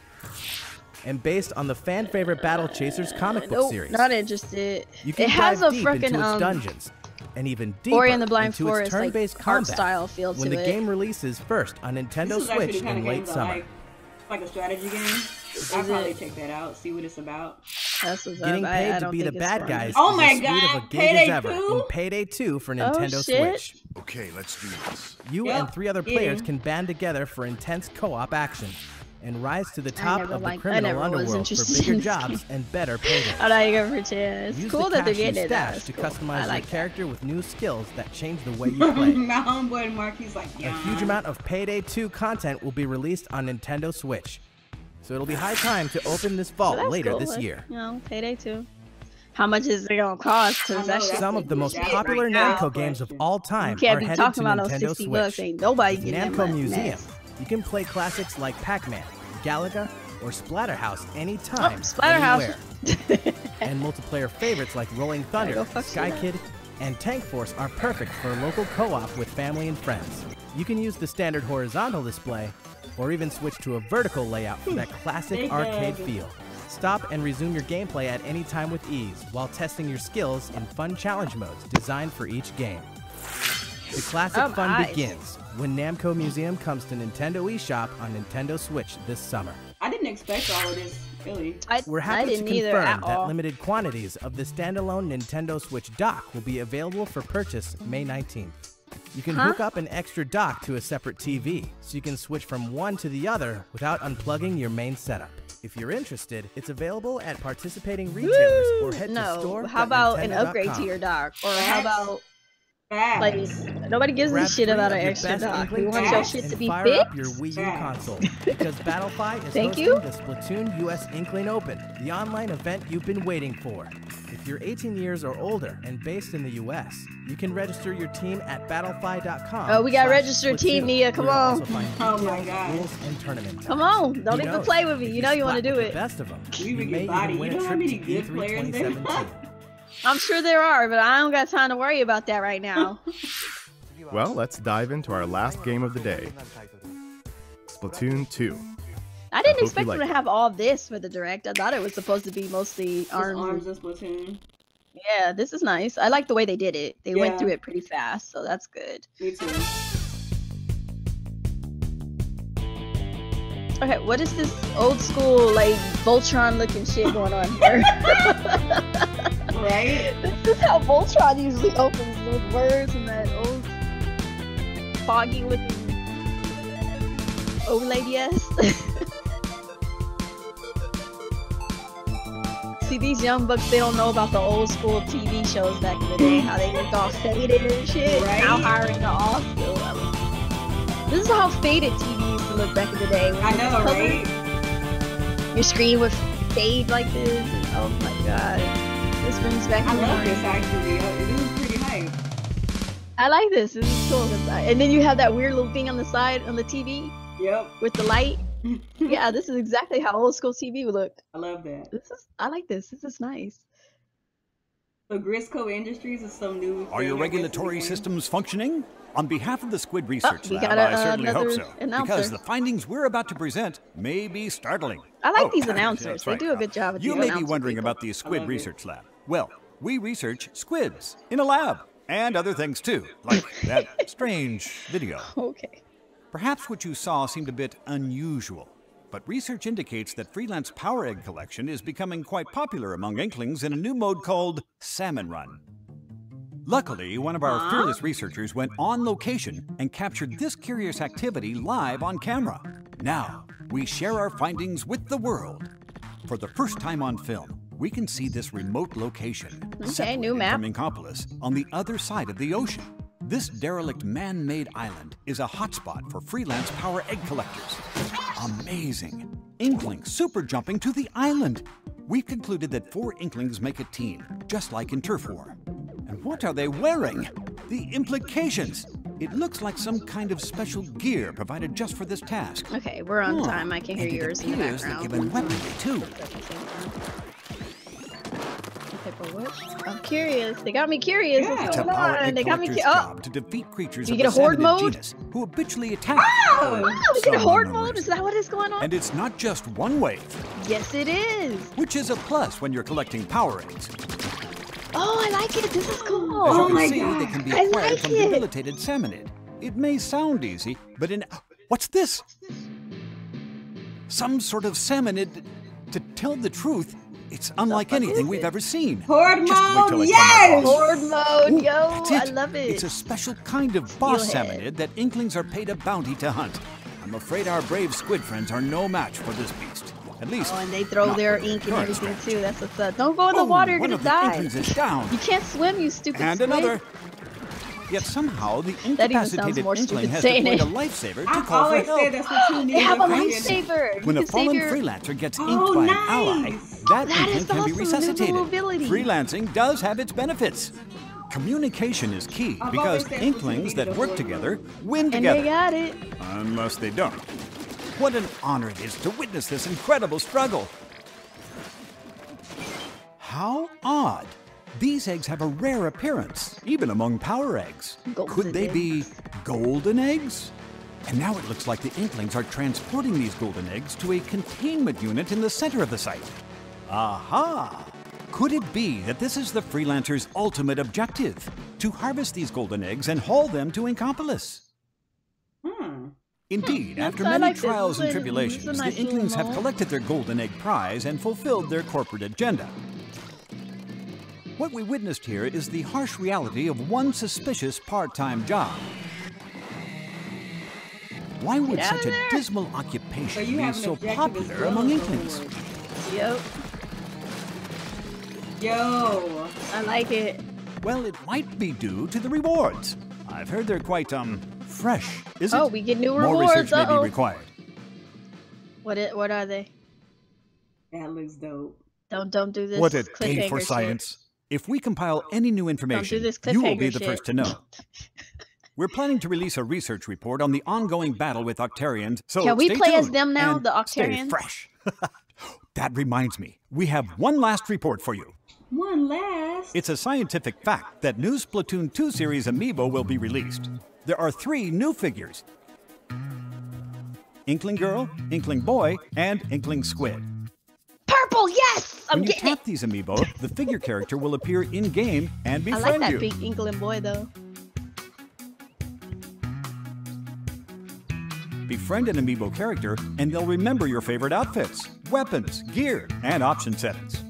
Speaker 4: and based on the fan favorite Battle Chasers comic book
Speaker 1: Nope,
Speaker 4: series.
Speaker 1: not interested.
Speaker 4: You can
Speaker 1: It has
Speaker 4: dive
Speaker 1: a
Speaker 4: deep into its
Speaker 1: freaking
Speaker 4: dungeons and even deeper
Speaker 1: Ori and the Blind
Speaker 4: into
Speaker 1: Forest
Speaker 4: its turn-based
Speaker 1: art
Speaker 4: combat
Speaker 1: style feel
Speaker 4: when
Speaker 1: to
Speaker 4: the
Speaker 1: it.
Speaker 4: game releases first on
Speaker 3: This
Speaker 4: Nintendo
Speaker 3: is actually
Speaker 4: Switch
Speaker 3: the kind
Speaker 4: in
Speaker 3: of
Speaker 4: late
Speaker 3: games I
Speaker 4: summer.
Speaker 3: like a strategy game. I'll probably check that out, see what it's about.
Speaker 1: That's what's
Speaker 4: Getting
Speaker 1: up.
Speaker 4: paid
Speaker 1: I
Speaker 4: to
Speaker 1: don't
Speaker 4: be the
Speaker 1: think it's
Speaker 4: bad
Speaker 1: fun.
Speaker 4: guys
Speaker 3: Oh
Speaker 4: is
Speaker 3: my
Speaker 4: as sweet
Speaker 3: God,
Speaker 4: of a gig
Speaker 3: Payday
Speaker 4: as ever
Speaker 3: 2?
Speaker 4: in Payday 2 for
Speaker 1: Oh,
Speaker 4: Nintendo
Speaker 1: shit.
Speaker 4: Switch.
Speaker 7: Okay, let's do this.
Speaker 4: You
Speaker 3: Yep,
Speaker 4: and 3 other players
Speaker 3: yeah.
Speaker 4: can band together for intense co-op action and rise to the top
Speaker 1: never
Speaker 4: of the
Speaker 1: liked- I
Speaker 4: criminal
Speaker 1: never was
Speaker 4: underworld for
Speaker 1: interested
Speaker 4: bigger
Speaker 1: in this
Speaker 4: jobs
Speaker 1: game.
Speaker 4: and better paydays.
Speaker 1: I'm not even pretend. It's
Speaker 4: Use
Speaker 1: cool
Speaker 4: the
Speaker 1: that they're
Speaker 4: cash you
Speaker 1: getting it.
Speaker 4: stash
Speaker 1: That's
Speaker 4: to
Speaker 1: cool.
Speaker 4: customize
Speaker 1: I
Speaker 4: your
Speaker 1: like that.
Speaker 4: character with new skills that change the way you play.
Speaker 3: My homeboy Mark, he's like,
Speaker 4: A
Speaker 3: yeah.
Speaker 4: huge amount of Payday 2 content will be released on Nintendo Switch. So it'll be high time to open this
Speaker 1: So
Speaker 4: vault
Speaker 1: that's
Speaker 4: later
Speaker 1: cool.
Speaker 4: this year.
Speaker 1: You know, Payday 2. How much is it gonna cost?
Speaker 3: I know,
Speaker 1: Cause that shit,
Speaker 3: that's
Speaker 4: Some of the most
Speaker 3: Shit
Speaker 4: popular
Speaker 3: right now.
Speaker 4: Namco games of all
Speaker 1: you
Speaker 4: time
Speaker 1: can't
Speaker 4: are
Speaker 1: be
Speaker 4: headed
Speaker 1: talking
Speaker 4: to
Speaker 1: about no
Speaker 4: Nintendo
Speaker 1: 60
Speaker 4: Switch.
Speaker 1: bucks. Ain't nobody
Speaker 4: With
Speaker 1: getting that
Speaker 4: Namco
Speaker 1: much
Speaker 4: Museum,
Speaker 1: mess.
Speaker 4: you can play classics like Pac-Man, Galaga, or Splatterhouse anytime,
Speaker 1: Oh, Splatterhouse.
Speaker 4: anywhere. And multiplayer favorites like Rolling Thunder,
Speaker 1: go fuck
Speaker 4: Sky
Speaker 1: Splat.
Speaker 4: Kid, and Tank Force are perfect for local co-op with family and friends. You can use the standard horizontal display, or even switch to a vertical layout for that classic
Speaker 3: Big
Speaker 4: arcade
Speaker 3: dog.
Speaker 4: feel. Stop and resume your gameplay at any time with ease while testing your skills in fun challenge modes designed for each game. The classic
Speaker 1: Oh,
Speaker 4: fun
Speaker 1: nice.
Speaker 4: begins when Namco Museum comes to Nintendo eShop on Nintendo Switch this summer.
Speaker 3: I didn't expect all of this, really.
Speaker 4: We're
Speaker 1: I
Speaker 4: happy to
Speaker 1: didn't either
Speaker 4: confirm
Speaker 1: at
Speaker 4: that
Speaker 1: all.
Speaker 4: limited quantities of the standalone Nintendo Switch dock will be available for purchase May 19th. You can hook up an extra dock to a separate TV, so you can switch from one to the other without unplugging your main setup. If you're interested, it's available at participating retailers or head to
Speaker 1: No,
Speaker 4: store.
Speaker 1: how about an upgrade to your dock? Or how about
Speaker 3: Facts.
Speaker 1: like nobody gives a
Speaker 4: Grab
Speaker 1: shit
Speaker 4: 3
Speaker 1: about
Speaker 4: of
Speaker 1: an
Speaker 4: your
Speaker 1: extra
Speaker 4: best
Speaker 1: dock. We
Speaker 4: Inkling
Speaker 1: want your
Speaker 3: facts
Speaker 1: shit to
Speaker 4: and
Speaker 1: be
Speaker 4: fire
Speaker 1: fixed.
Speaker 4: up your Wii U
Speaker 3: Facts.
Speaker 4: console because Battlefy is
Speaker 1: Thank
Speaker 4: hosting
Speaker 1: you.
Speaker 4: the Splatoon US Inkling Open, the online event you've been waiting for. If you're 18 years or older and based in the US, you can register your team at battlefy.com.
Speaker 1: Oh, we got registered team, Nia. Come on.
Speaker 3: Oh my God.
Speaker 4: Rules and tournaments.
Speaker 1: Come on, don't
Speaker 4: Who
Speaker 1: even
Speaker 4: knows?
Speaker 1: play with me.
Speaker 4: If
Speaker 1: You know you want to
Speaker 4: splat
Speaker 1: do
Speaker 4: with
Speaker 1: it.
Speaker 4: The best of them.
Speaker 3: We
Speaker 4: You
Speaker 3: would
Speaker 4: may
Speaker 3: get body.
Speaker 4: even win
Speaker 3: You
Speaker 4: a
Speaker 3: know how
Speaker 4: trip
Speaker 3: many
Speaker 4: to
Speaker 3: good
Speaker 4: E3
Speaker 3: players there
Speaker 4: 2017.
Speaker 1: I'm sure there are, but I don't got time to worry about that right now.
Speaker 2: Well, let's dive into our last game of the day. Splatoon 2.
Speaker 1: I didn't
Speaker 2: hope you
Speaker 1: expect them
Speaker 2: like
Speaker 1: to
Speaker 2: it.
Speaker 1: have all this for the direct. I thought it was supposed to be mostly
Speaker 3: Just
Speaker 1: arms.
Speaker 3: arms and Splatoon.
Speaker 1: Yeah, this is nice. I like the way they did it. They went
Speaker 3: Yeah.
Speaker 1: through it pretty fast, so that's good.
Speaker 3: Me too.
Speaker 1: Okay, what is this old school like Voltron looking shit going on here?
Speaker 3: Right?
Speaker 1: This is how Voltron usually opens with words and that old foggy looking old lady ass. See, these young bucks, they don't know about the old school TV shows back in the day, how they looked all faded and shit.
Speaker 3: Right?
Speaker 1: Now hiring the all still. This is how faded TV used to look back in the day. when
Speaker 3: I
Speaker 1: it was
Speaker 3: know,
Speaker 1: colored.
Speaker 3: right?
Speaker 1: Your screen would fade like this. And, oh my god. This brings back
Speaker 3: I love
Speaker 1: memories.
Speaker 3: this actually. This is pretty hype.
Speaker 1: I like this. This is cool. And then you have that weird little thing on the side on the TV
Speaker 3: Yep.
Speaker 1: with the light. Yeah, this is exactly how old school TV would look.
Speaker 3: I love that.
Speaker 1: I like this. This is nice.
Speaker 3: So Grisco Industries is some new.
Speaker 7: Are your regulatory systems functioning? On behalf of the Squid Research
Speaker 1: we
Speaker 7: Lab,
Speaker 1: got
Speaker 7: I certainly hope
Speaker 1: another
Speaker 7: so.
Speaker 1: announcer.
Speaker 7: Because the findings we're about to present may be startling.
Speaker 1: I like
Speaker 7: Oh,
Speaker 1: these
Speaker 7: that's
Speaker 1: announcers.
Speaker 7: right.
Speaker 1: They do a good job with
Speaker 7: You
Speaker 1: the
Speaker 7: may be
Speaker 1: announcer
Speaker 7: wondering
Speaker 1: people.
Speaker 7: about the Squid Research Lab. Well, we research squids in a lab. And other things too, like that strange video.
Speaker 1: Okay.
Speaker 7: Perhaps what you saw seemed a bit unusual. But research indicates that freelance power egg collection is becoming quite popular among Inklings in a new mode called Salmon Run. Luckily, one of our fearless researchers went on location and captured this curious activity live on camera. Now, we share our findings with the world. For the first time on film, we can see this remote location,
Speaker 1: Okay, new map.
Speaker 7: from Inkopolis, on the other side of the ocean. This derelict man-made island is a hotspot for freelance power egg collectors. Amazing! Inklings super jumping to the island! We've concluded that 4 Inklings make a team, just like in Turf War. And what are they wearing? The implications! It looks like some kind of special gear provided just for this task.
Speaker 1: Okay, we're on time. I can hear
Speaker 7: And it
Speaker 1: yours in the
Speaker 7: appears they're
Speaker 1: background.
Speaker 7: given weaponry too.
Speaker 1: Okay, but what? I'm curious. They got me curious.
Speaker 3: Yeah.
Speaker 1: What's
Speaker 7: It's a
Speaker 1: going
Speaker 7: power
Speaker 1: on?
Speaker 7: egg
Speaker 1: They got me
Speaker 7: collector's
Speaker 1: curious.
Speaker 7: job to defeat creatures
Speaker 1: You
Speaker 7: of
Speaker 1: get
Speaker 7: the
Speaker 1: a horde
Speaker 7: salmonid
Speaker 1: mode?
Speaker 7: genus who habitually attack.
Speaker 1: Oh, we get a horde mode? Is that what is going on?
Speaker 7: And it's not just one wave,
Speaker 1: Yes, it is.
Speaker 7: which is a plus when you're collecting power eggs.
Speaker 1: Oh, I like it. This is cool.
Speaker 7: As you
Speaker 3: Oh
Speaker 7: can
Speaker 3: my
Speaker 7: see,
Speaker 3: God.
Speaker 7: they can be
Speaker 1: I
Speaker 7: acquired
Speaker 1: like
Speaker 7: from
Speaker 1: it.
Speaker 7: debilitated salmonid. It may sound easy, but in... What's this? Some sort of salmonid. To tell the truth, it's unlike
Speaker 1: fuck
Speaker 7: anything
Speaker 1: is
Speaker 7: we've
Speaker 1: it?
Speaker 7: ever seen.
Speaker 3: Horde
Speaker 7: Just wait
Speaker 3: mode,
Speaker 7: till I
Speaker 3: yes!
Speaker 7: come across.
Speaker 1: Horde mode, yo.
Speaker 7: That's
Speaker 1: I
Speaker 7: it.
Speaker 1: love it.
Speaker 7: It's a special kind of boss
Speaker 1: Steelhead.
Speaker 7: salmonid that Inklings are paid a bounty to hunt. I'm afraid our brave squid friends are no match for this beast. At least.
Speaker 1: Oh, and they throw
Speaker 7: not
Speaker 1: their
Speaker 7: with the
Speaker 1: ink and
Speaker 7: current
Speaker 1: everything
Speaker 7: strength.
Speaker 1: too. That's what's up. Don't go in the
Speaker 7: Oh,
Speaker 1: water. You're
Speaker 7: one
Speaker 1: gonna
Speaker 7: of the
Speaker 1: die.
Speaker 7: Inklings is down.
Speaker 1: You can't swim, you stupid
Speaker 7: And
Speaker 1: squid.
Speaker 7: another. Yet somehow the
Speaker 1: That even sounds
Speaker 7: incapacitated
Speaker 1: more
Speaker 7: Inkling
Speaker 1: stupid
Speaker 7: has
Speaker 1: saying
Speaker 7: deployed
Speaker 1: it.
Speaker 7: a lifesaver to
Speaker 3: I've
Speaker 7: call for
Speaker 3: always
Speaker 7: help.
Speaker 3: said that's what you need.
Speaker 1: They have a
Speaker 3: in a
Speaker 1: lifesaver.
Speaker 7: When
Speaker 1: you
Speaker 7: a
Speaker 1: can
Speaker 7: fallen
Speaker 1: save your...
Speaker 7: freelancer gets inked
Speaker 3: Oh,
Speaker 7: by an
Speaker 3: nice.
Speaker 7: ally, that
Speaker 1: That
Speaker 7: Inkling
Speaker 1: is
Speaker 7: can be
Speaker 1: awesome. There's a
Speaker 7: resuscitated.
Speaker 1: little ability.
Speaker 7: Freelancing does have its benefits. Communication is key
Speaker 3: I've
Speaker 7: because
Speaker 3: always said
Speaker 7: Inklings
Speaker 3: you
Speaker 7: that
Speaker 3: needed a
Speaker 7: work
Speaker 3: horde
Speaker 7: together
Speaker 3: mode.
Speaker 7: win
Speaker 1: And
Speaker 7: together.
Speaker 1: they got it.
Speaker 7: Unless they don't. What an honor it is to witness this incredible struggle. How odd. These eggs have a rare appearance, even among power eggs.
Speaker 1: Golden
Speaker 7: Could they be golden eggs? And now it looks like the Inklings are transporting these golden eggs to a containment unit in the center of the site. Aha! Could it be that this is the freelancer's ultimate objective? To harvest these golden eggs and haul them to Inkopolis? Indeed, after
Speaker 1: I
Speaker 7: many
Speaker 1: like this.
Speaker 7: trials and
Speaker 1: This is a
Speaker 7: tribulations,
Speaker 1: nice
Speaker 7: the
Speaker 1: little
Speaker 7: Inklings have
Speaker 1: mall.
Speaker 7: collected their golden egg prize and fulfilled their corporate agenda. What we witnessed here is the harsh reality of one suspicious part-time job. Why would
Speaker 1: Get out
Speaker 7: such
Speaker 1: of
Speaker 7: a
Speaker 1: there.
Speaker 7: dismal occupation
Speaker 3: you
Speaker 7: be
Speaker 3: have an
Speaker 7: so
Speaker 3: objective as
Speaker 7: popular
Speaker 3: well,
Speaker 7: among
Speaker 3: so
Speaker 7: Inklings?
Speaker 1: Yep.
Speaker 3: Yo.
Speaker 1: I like it.
Speaker 7: Well, it might be due to the rewards. I've heard they're quite, fresh, is it?
Speaker 1: Oh, we get new
Speaker 7: More
Speaker 1: rewards.
Speaker 7: research may be
Speaker 1: Uh-oh.
Speaker 7: required.
Speaker 1: What are they?
Speaker 3: That looks dope.
Speaker 1: Don't do this.
Speaker 7: What a day for
Speaker 1: cliffhanger shit.
Speaker 7: science. If we compile any new information,
Speaker 1: this
Speaker 7: you will be
Speaker 1: cliffhanger
Speaker 7: the
Speaker 1: shit.
Speaker 7: first to know. We're planning to release a research report on the ongoing battle with Octarians, so
Speaker 1: Can we
Speaker 7: stay
Speaker 1: play as
Speaker 7: tuned
Speaker 1: them now,
Speaker 7: and
Speaker 1: the
Speaker 7: stay
Speaker 1: Octarians?
Speaker 7: fresh. That reminds me, we have one last report for you.
Speaker 3: One last.
Speaker 7: It's a scientific fact that new Splatoon 2 series amiibo will be released. There are 3 new figures. Inkling Girl, Inkling Boy, and Inkling Squid.
Speaker 1: Purple, yes! I'm
Speaker 7: When you
Speaker 1: getting
Speaker 7: tap these amiibo, the figure character will appear in-game and
Speaker 1: it. I
Speaker 7: befriend
Speaker 1: like that
Speaker 7: you.
Speaker 1: big Inkling boy though.
Speaker 7: Befriend an amiibo character, and they'll remember your favorite outfits, weapons, gear, and option settings.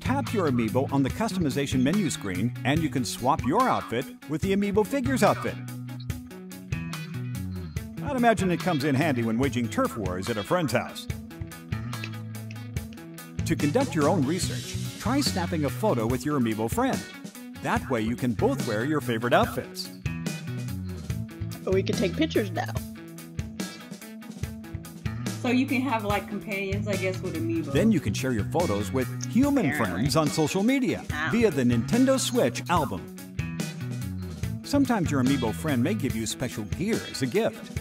Speaker 7: Tap your amiibo on the customization menu screen, and you can swap your outfit with the amiibo figure's outfit. I'd imagine it comes in handy when waging turf wars at a friend's house. To conduct your own research, try snapping a photo with your amiibo friend. That way you can both wear your favorite outfits.
Speaker 1: Or we can take pictures now.
Speaker 3: So you can have like companions, I guess, with Amiibo.
Speaker 7: Then you can share your photos with human friends on social media via the Nintendo Switch album. Sometimes your amiibo friend may give you special gear as a gift.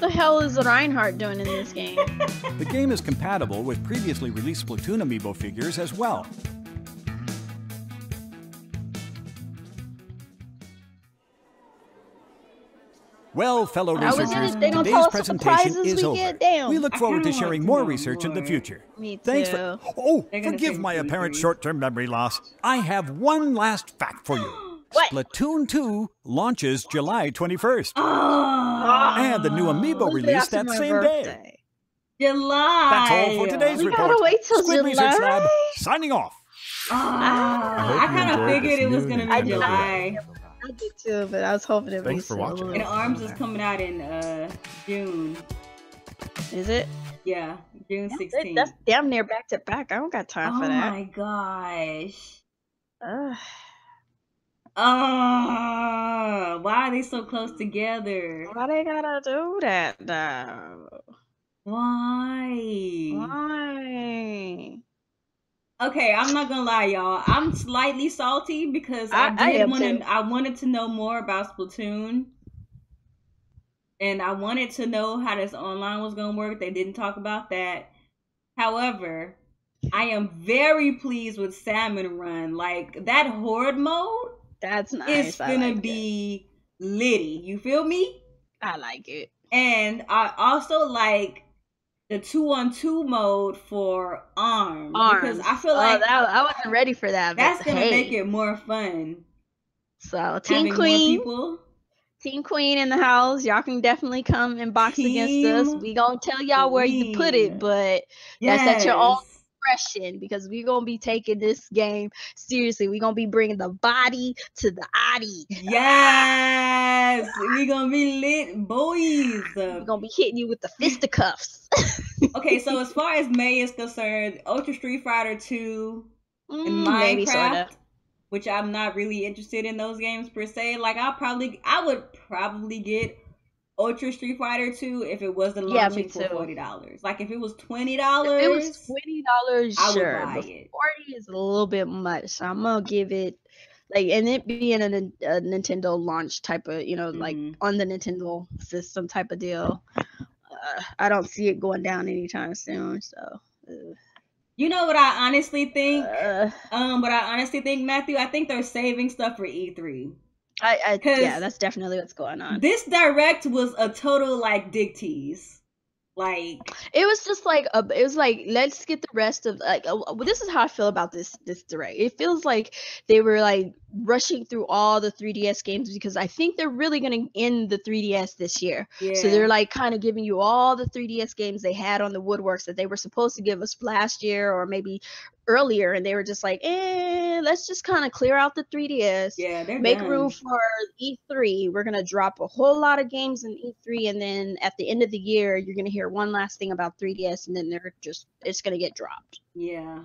Speaker 1: the hell is Reinhardt doing in this game?
Speaker 7: The game is compatible with previously released Splatoon amiibo figures as well. Well, fellow researchers,
Speaker 1: they don't
Speaker 7: today's
Speaker 1: tell us what the
Speaker 7: presentation
Speaker 1: prizes
Speaker 7: is
Speaker 1: we
Speaker 7: over.
Speaker 1: get. Damn.
Speaker 7: We look
Speaker 3: I
Speaker 7: forward to
Speaker 3: kinda
Speaker 7: sharing
Speaker 3: want to
Speaker 7: more
Speaker 3: know
Speaker 7: research in the
Speaker 3: more.
Speaker 7: future.
Speaker 1: Me too.
Speaker 7: Thanks for... Oh,
Speaker 3: They're gonna
Speaker 7: forgive
Speaker 3: say
Speaker 7: my apparent
Speaker 3: E3.
Speaker 7: short-term memory loss. I have one last fact for you.
Speaker 1: What?
Speaker 7: Splatoon 2 launches July 21st.
Speaker 3: Oh,
Speaker 7: And the new amiibo
Speaker 1: When's it
Speaker 7: released
Speaker 1: after
Speaker 7: that
Speaker 1: my
Speaker 7: same
Speaker 1: birthday?
Speaker 7: day.
Speaker 3: July.
Speaker 7: That's all for today's
Speaker 1: We
Speaker 7: report.
Speaker 1: gotta wait till
Speaker 7: Squid
Speaker 1: July.
Speaker 7: Research Lab, signing off.
Speaker 3: I
Speaker 2: you
Speaker 3: kind of
Speaker 2: enjoyed
Speaker 3: figured
Speaker 2: this
Speaker 3: it was
Speaker 2: new
Speaker 3: gonna
Speaker 2: Nintendo
Speaker 3: be July.
Speaker 1: I did too, but I was hoping it
Speaker 2: Thanks
Speaker 1: was
Speaker 2: for watching.
Speaker 3: And ARMS is coming out in June.
Speaker 1: Is it?
Speaker 3: Yeah, June 16th.
Speaker 1: That's damn near back to back. I don't got time for
Speaker 3: Oh
Speaker 1: that.
Speaker 3: my gosh.
Speaker 1: Ugh.
Speaker 3: Why are they so close together?
Speaker 1: Why they gotta do that though?
Speaker 3: Why?
Speaker 1: Why?
Speaker 3: Okay, I'm not gonna lie, y'all. I'm slightly salty because I wanted to know more about Splatoon. And I wanted to know how this online was gonna work. They didn't talk about that. However, I am very pleased with Salmon Run. Like, that horde mode,
Speaker 1: That's nice.
Speaker 3: it's gonna be litty. You feel me?
Speaker 1: I like it.
Speaker 3: And I also like the 2-on-2 mode for ARMS. Because I feel like
Speaker 1: I wasn't ready for that. But
Speaker 3: that's gonna
Speaker 1: hey.
Speaker 3: make it more fun.
Speaker 1: So Team
Speaker 3: Having more
Speaker 1: Queen,
Speaker 3: people.
Speaker 1: Team Queen in the house. Y'all can definitely come and box against us.
Speaker 3: Team
Speaker 1: We gonna tell y'all where you put
Speaker 3: Queen.
Speaker 1: it, but that's at your own
Speaker 3: Yes.
Speaker 1: discretion because we're gonna be taking this game seriously. We're gonna be bringing the body to the Addy.
Speaker 3: Yes, we gonna be lit, boys.
Speaker 1: We're gonna be hitting you with the fisticuffs.
Speaker 3: Okay, so as far as May is concerned, Ultra Street Fighter 2 and
Speaker 1: Maybe
Speaker 3: Minecraft,
Speaker 1: sorta.
Speaker 3: which I'm not really interested in those games per se. Like, I would probably get Ultra Street Fighter 2 if it was the
Speaker 1: Yeah,
Speaker 3: launching
Speaker 1: me
Speaker 3: for
Speaker 1: too.
Speaker 3: $40. Like, if it was $20,
Speaker 1: If it was $20,
Speaker 3: I would
Speaker 1: sure.
Speaker 3: buy
Speaker 1: But
Speaker 3: it.
Speaker 1: 40 is a little bit much. So I'm gonna give it like, and it being a Nintendo launch type of, like on the Nintendo system type of deal. I don't see it going down anytime soon. So.
Speaker 3: You know what I honestly think?
Speaker 1: Uh,
Speaker 3: Matthew, I think they're saving stuff for E3.
Speaker 1: Yeah, that's definitely what's going on.
Speaker 3: This direct was a total like dick tease. Like,
Speaker 1: it was just like it was like, let's get the rest of like this is how I feel about this direct. It feels like they were like rushing through all the 3DS games because I think they're really gonna end the 3DS this year.
Speaker 3: yeah.
Speaker 1: So they're like kind of giving you all the 3DS games they had on the woodworks that they were supposed to give us last year or maybe earlier, and they were just like, let's just kind of clear out the 3DS.
Speaker 3: Yeah, they're
Speaker 1: make
Speaker 3: done.
Speaker 1: room for E3. We're gonna drop a whole lot of games in E3, and then at the end of the year, you're gonna hear one last thing about 3DS, and then it's gonna get dropped.
Speaker 3: Yeah.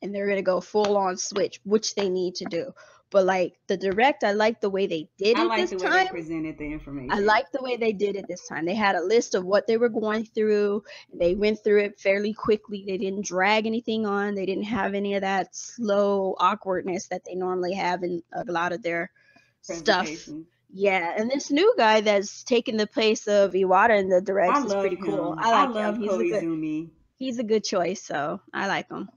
Speaker 1: And they're gonna go full on Switch, which they need to do. But like the direct, I like the way they did it this
Speaker 3: the way
Speaker 1: time.
Speaker 3: they presented the information.
Speaker 1: I like the way they did it this time. They had a list of what they were going through. They went through it fairly quickly. They didn't drag anything on. They didn't have any of that slow awkwardness that they normally have in a lot of their stuff. Yeah, and this new guy that's taking the place of Iwata in the direct is pretty cool. I like him.
Speaker 3: Koizumi.
Speaker 1: He's a good choice, so I like him.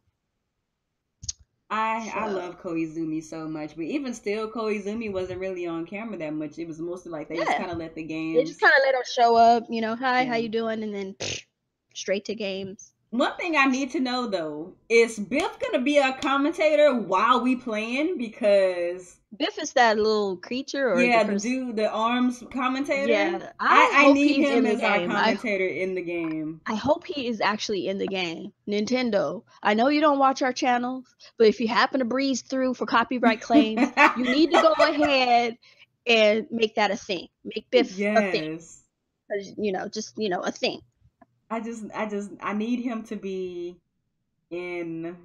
Speaker 3: I love Koizumi so much, but even still, Koizumi wasn't really on camera that much. It was mostly like they just kind of let the games.
Speaker 1: They just kind of let him show up, hi, how you doing, and then straight to games.
Speaker 3: One thing I need to know though is Biff gonna be a commentator while we playing? Because
Speaker 1: Biff is that little creature, or
Speaker 3: the ARMS commentator.
Speaker 1: Yeah,
Speaker 3: I need him as our commentator in the game.
Speaker 1: I hope he is actually in the game. Nintendo, I know you don't watch our channels, but if you happen to breeze through for copyright claims, you need to go ahead and make that a thing. Make Biff a thing. Just a thing.
Speaker 3: I need him to be in.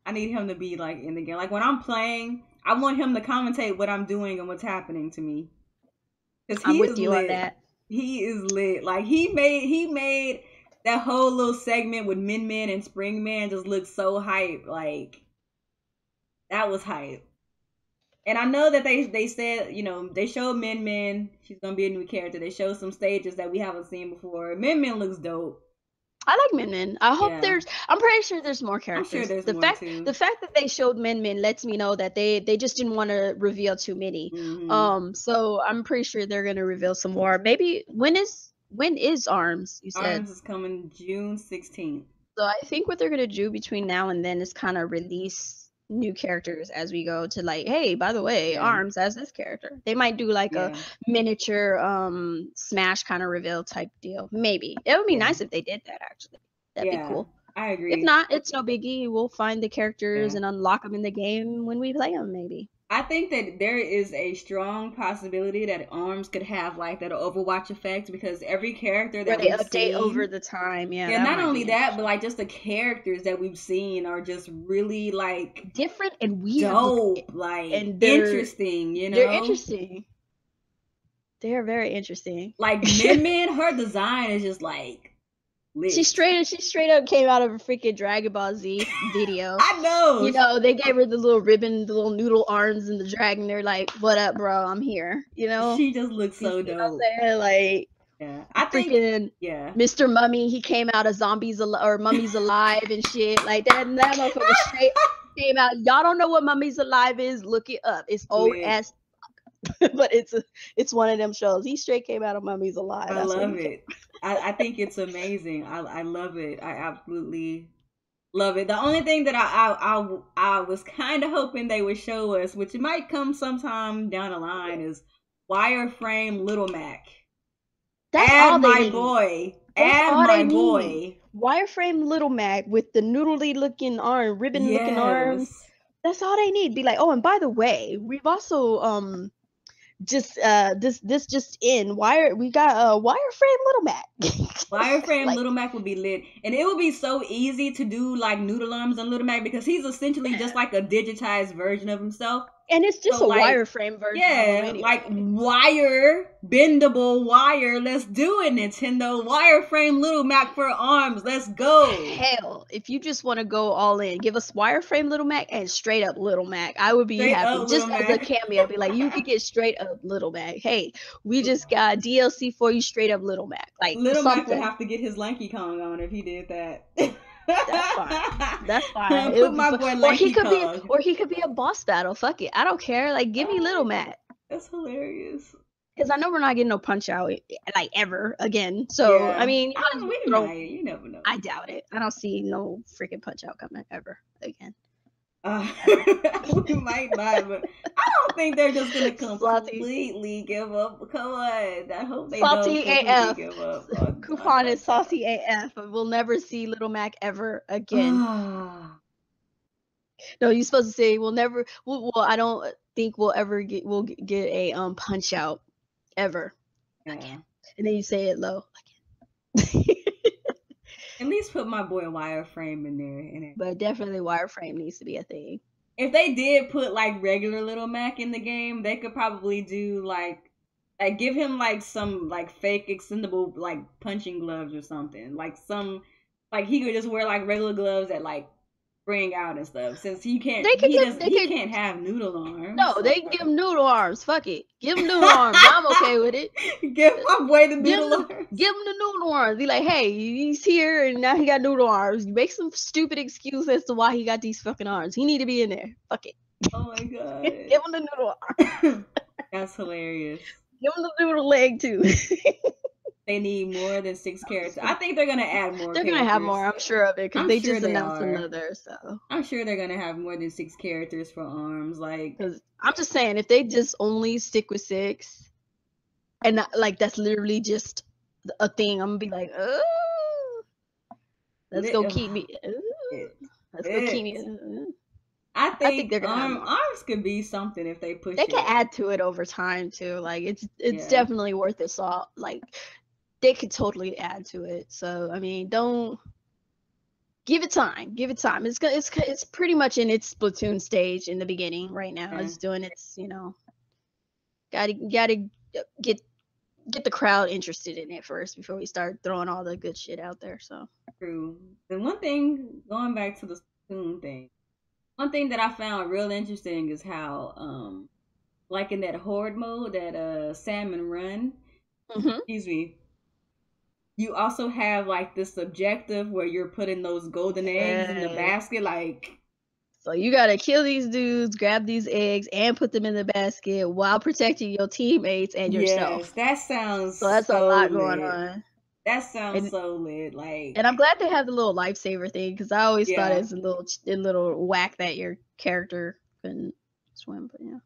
Speaker 3: I need him to be like in the game. Like when I'm playing, I want him to commentate what I'm doing and what's happening to me. Because
Speaker 1: I'm with you on that.
Speaker 3: He is lit. Like he made that whole little segment with Min Min and Spring Man just look so hype. Like that was hype. And I know that they said, you know, they showed Min Min. She's gonna be a new character. They showed some stages that we haven't seen before. Min Min looks dope.
Speaker 1: I like Min Min. I hope I'm pretty sure there's more characters.
Speaker 3: I'm sure there's more too.
Speaker 1: The fact that they showed Min Min lets me know that they just didn't want to reveal too many. So I'm pretty sure they're gonna reveal some more. Maybe when is ARMS? You said
Speaker 3: ARMS is coming June 16th.
Speaker 1: So I think what they're gonna do between now and then is kind of release new characters as we go to, like, hey, by the way, ARMS as this character. They might do like a miniature Smash kind of reveal type deal. Maybe it would be nice if they did that. Actually, that'd be cool.
Speaker 3: I agree.
Speaker 1: If not, it's no biggie. We'll find the characters and unlock them in the game when we play them. Maybe.
Speaker 3: I think that there is a strong possibility that ARMS could have like that Overwatch effect, because every character that
Speaker 1: they update over the time.
Speaker 3: Yeah, not only that, but like just the characters that we've seen are just really like
Speaker 1: different and weird,
Speaker 3: dope, like and interesting. You know,
Speaker 1: they're interesting. They are very interesting.
Speaker 3: Like Min Min, her design is just like.
Speaker 1: She straight up came out of a freaking Dragon Ball Z video.
Speaker 3: I know.
Speaker 1: You know, they gave her the little ribbon, the little noodle arms, and the dragon. They're like, "What up, bro? I'm here." You know.
Speaker 3: She just looks so dope.
Speaker 1: You know what I'm saying? Like,
Speaker 3: I think
Speaker 1: Mr. Mummy. He came out of Mummies Alive and shit like that. And that motherfucker straight came out. Y'all don't know what Mummies Alive is? Look it up. It's old ass. But it's one of them shows. He straight came out of Mummies Alive.
Speaker 3: I love it. I think it's amazing. I love it. I absolutely love it. The only thing that I was kind of hoping they would show us, which it might come sometime down the line, is Wireframe Little Mac.
Speaker 1: That's all they need.
Speaker 3: My boy.
Speaker 1: Wireframe Little Mac with the noodly looking arm, ribbon looking arms. That's all they need. Be like, oh, and by the way, we've also just we got Wireframe Little Mac.
Speaker 3: Wireframe Little Mac would be lit, and it would be so easy to do like Noodle Arms on Little Mac, because he's essentially just like a digitized version of himself.
Speaker 1: And it's just a wireframe version.
Speaker 3: Yeah, like wire, bendable wire. Let's do it, Nintendo. Wireframe Little Mac for ARMS. Let's go.
Speaker 1: Hell, if you just want to go all in, give us Wireframe Little Mac and straight up Little Mac. I would be happy. Just as a cameo, be like, you could get straight up Little Mac. Hey, we just got DLC for you, straight up Little Mac. Like
Speaker 3: Little Mac would have to get his Lanky Kong on if he did that.
Speaker 1: That's fine.
Speaker 3: Put my boy Lanky Kong.
Speaker 1: Or he could be a boss battle. Fuck it. I don't care. Like, give me Little Mac.
Speaker 3: That's hilarious.
Speaker 1: Because I know we're not getting no Punch Out like ever again. So I mean,
Speaker 3: you never know.
Speaker 1: I doubt it. I don't see no freaking Punch Out coming ever again.
Speaker 3: We might not, but I don't think they're just gonna completely give up. Come on, I hope they don't completely give up.
Speaker 1: Kuuppon is saucy AF, but we'll never see Little Mac ever again. No, you're supposed to say we'll never. Well, I don't think we'll ever get. We'll get a Punch Out ever again, and then you say it low again.
Speaker 3: At least put my boy Wireframe in there.
Speaker 1: But definitely Wireframe needs to be a thing.
Speaker 3: If they did put like regular Little Mac in the game, they could probably do like give him like some like fake extendable like punching gloves or something. Like he could just wear like regular gloves that like bring out and stuff. Since he can't can't have noodle arms.
Speaker 1: No, they give him noodle arms. Fuck it. Give him noodle arms. I'm okay with it.
Speaker 3: Give my boy the noodle arms.
Speaker 1: Give him the noodle arms. Be like, hey, he's here and now he got noodle arms. You make some stupid excuse as to why he got these fucking arms. He need to be in there. Fuck it.
Speaker 3: Oh my god.
Speaker 1: Give him the noodle arms.
Speaker 3: That's hilarious.
Speaker 1: Give him the noodle leg too.
Speaker 3: They need more than 6 characters. I think they're gonna add more.
Speaker 1: They're gonna have more. I'm sure of it because they just announced another. So
Speaker 3: I'm sure they're gonna have more than 6 characters for ARMS. Like,
Speaker 1: I'm just saying, if they just only stick with 6, and not, like that's literally just a thing, I'm gonna be like, oh, let's go keep me. Let's go keep me.
Speaker 3: I think they're gonna ARMS could be something if they push.
Speaker 1: They can add to it over time too. Like it's definitely worth it. So like. They could totally add to it. So I mean, don't give it time. Give it time. It's pretty much in its Splatoon stage in the beginning right now. It's doing its, gotta get the crowd interested in it first before we start throwing all the good shit out there. So
Speaker 3: true. And one thing, going back to the Splatoon thing, one thing that I found real interesting is how like in that horde mode, that salmon run. Excuse me. You also have like this objective where you're putting those golden eggs in the basket, like.
Speaker 1: So you gotta kill these dudes, grab these eggs, and put them in the basket while protecting your teammates and yourself.
Speaker 3: Yes, that sounds.
Speaker 1: So that's
Speaker 3: so
Speaker 1: a lot
Speaker 3: lit.
Speaker 1: going on.
Speaker 3: That sounds so lit. Like,
Speaker 1: and I'm glad they have the little lifesaver thing because I always thought it was a little whack that your character couldn't swim, but yeah.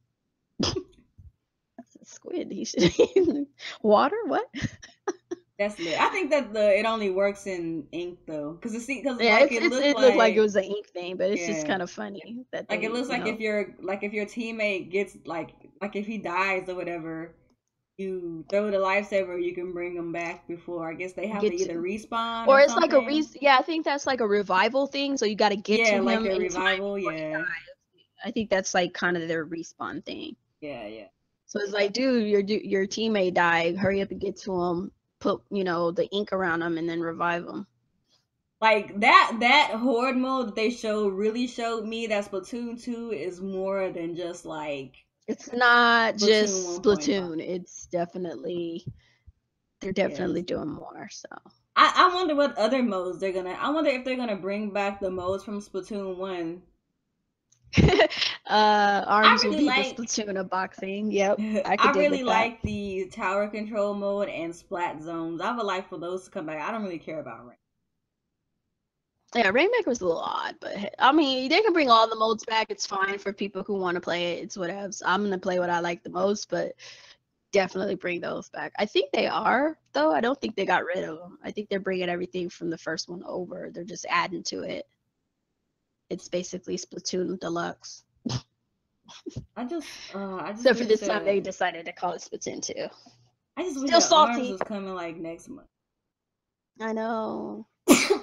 Speaker 1: That's a squid. He should water. What?
Speaker 3: That's lit. I think that it only works in ink though, because it
Speaker 1: looked like it was an ink thing, but it's just kind of funny that
Speaker 3: it looks like if your teammate gets like if he dies or whatever, you throw the lifesaver, you can bring them back before I guess they have to either respawn
Speaker 1: or it's something. Like I think that's like a revival thing, so you got to get to him
Speaker 3: like a revival.
Speaker 1: I think that's like kind of their respawn thing.
Speaker 3: Yeah.
Speaker 1: So it's like, dude, your teammate died. Hurry up and get to him. Put the ink around them and then revive them.
Speaker 3: Like that horde mode that they really showed me that Splatoon 2 is more than just like.
Speaker 1: It's not just Splatoon. It's definitely they're definitely doing more. So
Speaker 3: I wonder what other modes they're gonna. I wonder if they're gonna bring back the modes from Splatoon 1.
Speaker 1: Arms will be the Splatoon of boxing. Yep,
Speaker 3: I really like the tower control mode and splat zones. I would like for those to come back. I don't really care about Rain.
Speaker 1: Yeah, Rainmaker was a little odd, but I mean, they can bring all the modes back. It's fine for people who want to play it. It's whatever. So I'm gonna play what I like the most, but definitely bring those back. I think they are though. I don't think they got rid of them. I think they're bringing everything from the first one over. They're just adding to it. It's basically Splatoon Deluxe.
Speaker 3: I just
Speaker 1: so for this time they decided to call it Splatoon 2.
Speaker 3: I just wish Arms was coming like next month.
Speaker 1: I know.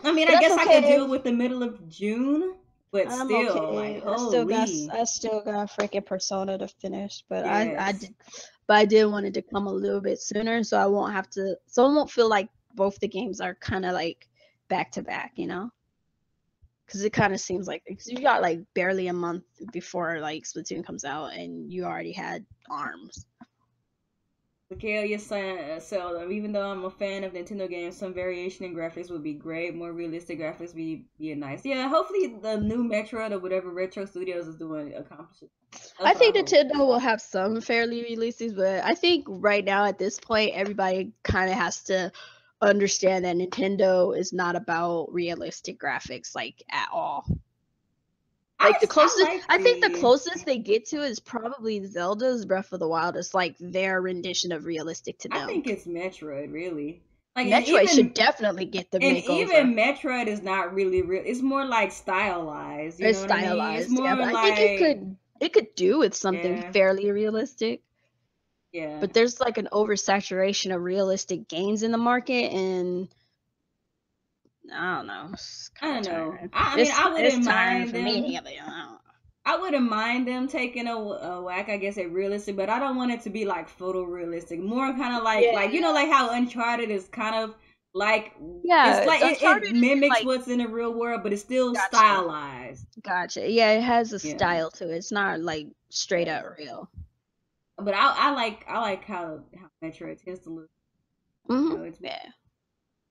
Speaker 3: I mean, I guess I could deal with the middle of June, but I'm still like, holy.
Speaker 1: I still got freaking Persona to finish, but I did want it to come a little bit sooner, so I won't feel like both the games are kind of like back to back, because it kind of seems like you got like barely a month before like Splatoon comes out, and you already had Arms.
Speaker 3: Mikael, so even though I'm a fan of Nintendo games, some variation in graphics would be great. More realistic graphics would be nice. Yeah, hopefully the new Metroid or whatever Retro Studios is doing accomplishes.
Speaker 1: I think Nintendo will have some fairly realistic, but I think right now at this point, everybody kind of has to understand that Nintendo is not about realistic graphics like at all. Like the closest, I think the closest they get to is probably Zelda's Breath of the Wild. It's like their rendition of realistic to them.
Speaker 3: I think it's Metroid, really. Like
Speaker 1: Metroid should definitely get the makeover. And
Speaker 3: even Metroid is not really real. It's more like stylized. It's stylized. I mean? It's more like,
Speaker 1: I think it could do with something fairly realistic.
Speaker 3: Yeah.
Speaker 1: But there's like an oversaturation of realistic games in the market, and I don't know.
Speaker 3: I don't know. I mean, I wouldn't mind them. I wouldn't mind them taking a whack, I guess, at realistic, but I don't want it to be like photorealistic. More kind of like like how Uncharted is kind of like it's like it mimics what's in the real world, but it's still stylized.
Speaker 1: Gotcha. Yeah, it has a style to it. It's not like straight up real.
Speaker 3: But I like how Metroid tends to look.